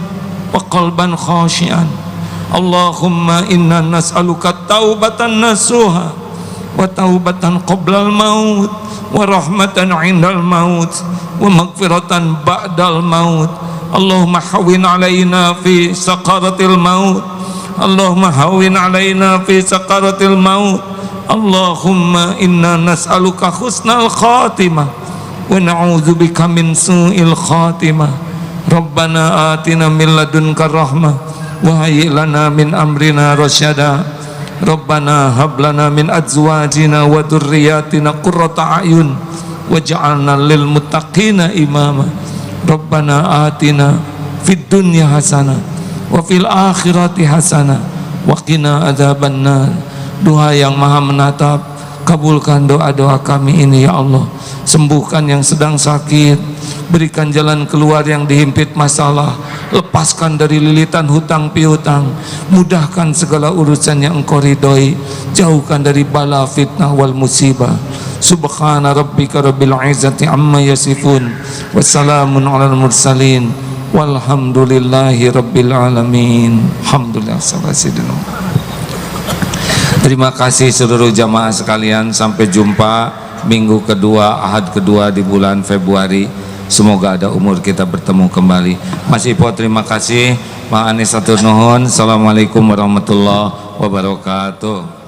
wa qalban khashian. Allahumma inna nas'aluka taubatan nasuha, wa taubatan qoblal maut, wa rahmatan indal maut, wa maghfiratan ba'dal maut. Allahumma hawwin alaina fi sakaratil maut, Allahumma hawwin alaina fi sakaratil maut. Allahumma inna nas'aluka husnal khatimah, wa na'udzubika min su'il khatimah. Rabbana atina min ladunka rahmah, wa hayyi lana min amrina rasyada. Rabbana hab lana min azwajina wa dhurriyyatina qurrata a'yun waj'alna lil muttaqina imama. Rabbana atina fid dunya hasanah wa fil akhirati hasanah wa qina adzabannar. Doa yang maha menatap, kabulkan doa-doa kami ini ya Allah. Sembuhkan yang sedang sakit, berikan jalan keluar yang dihimpit masalah, lepaskan dari lilitan hutang piutang, mudahkan segala urusan yang Engkau ridhoi, jauhkan dari bala fitnah wal musibah. Subhana rabbika rabbil izzati amma yasifun, wassalamun alal mursalin, walhamdulillahi rabbil alamin. Alhamdulillah. Terima kasih seluruh jamaah sekalian. Sampai jumpa minggu kedua, ahad kedua di bulan Februari. semoga ada umur kita bertemu kembali. Mas Ipo terima kasih, Pak Anies atur nuhun. Assalamualaikum warahmatullahi wabarakatuh.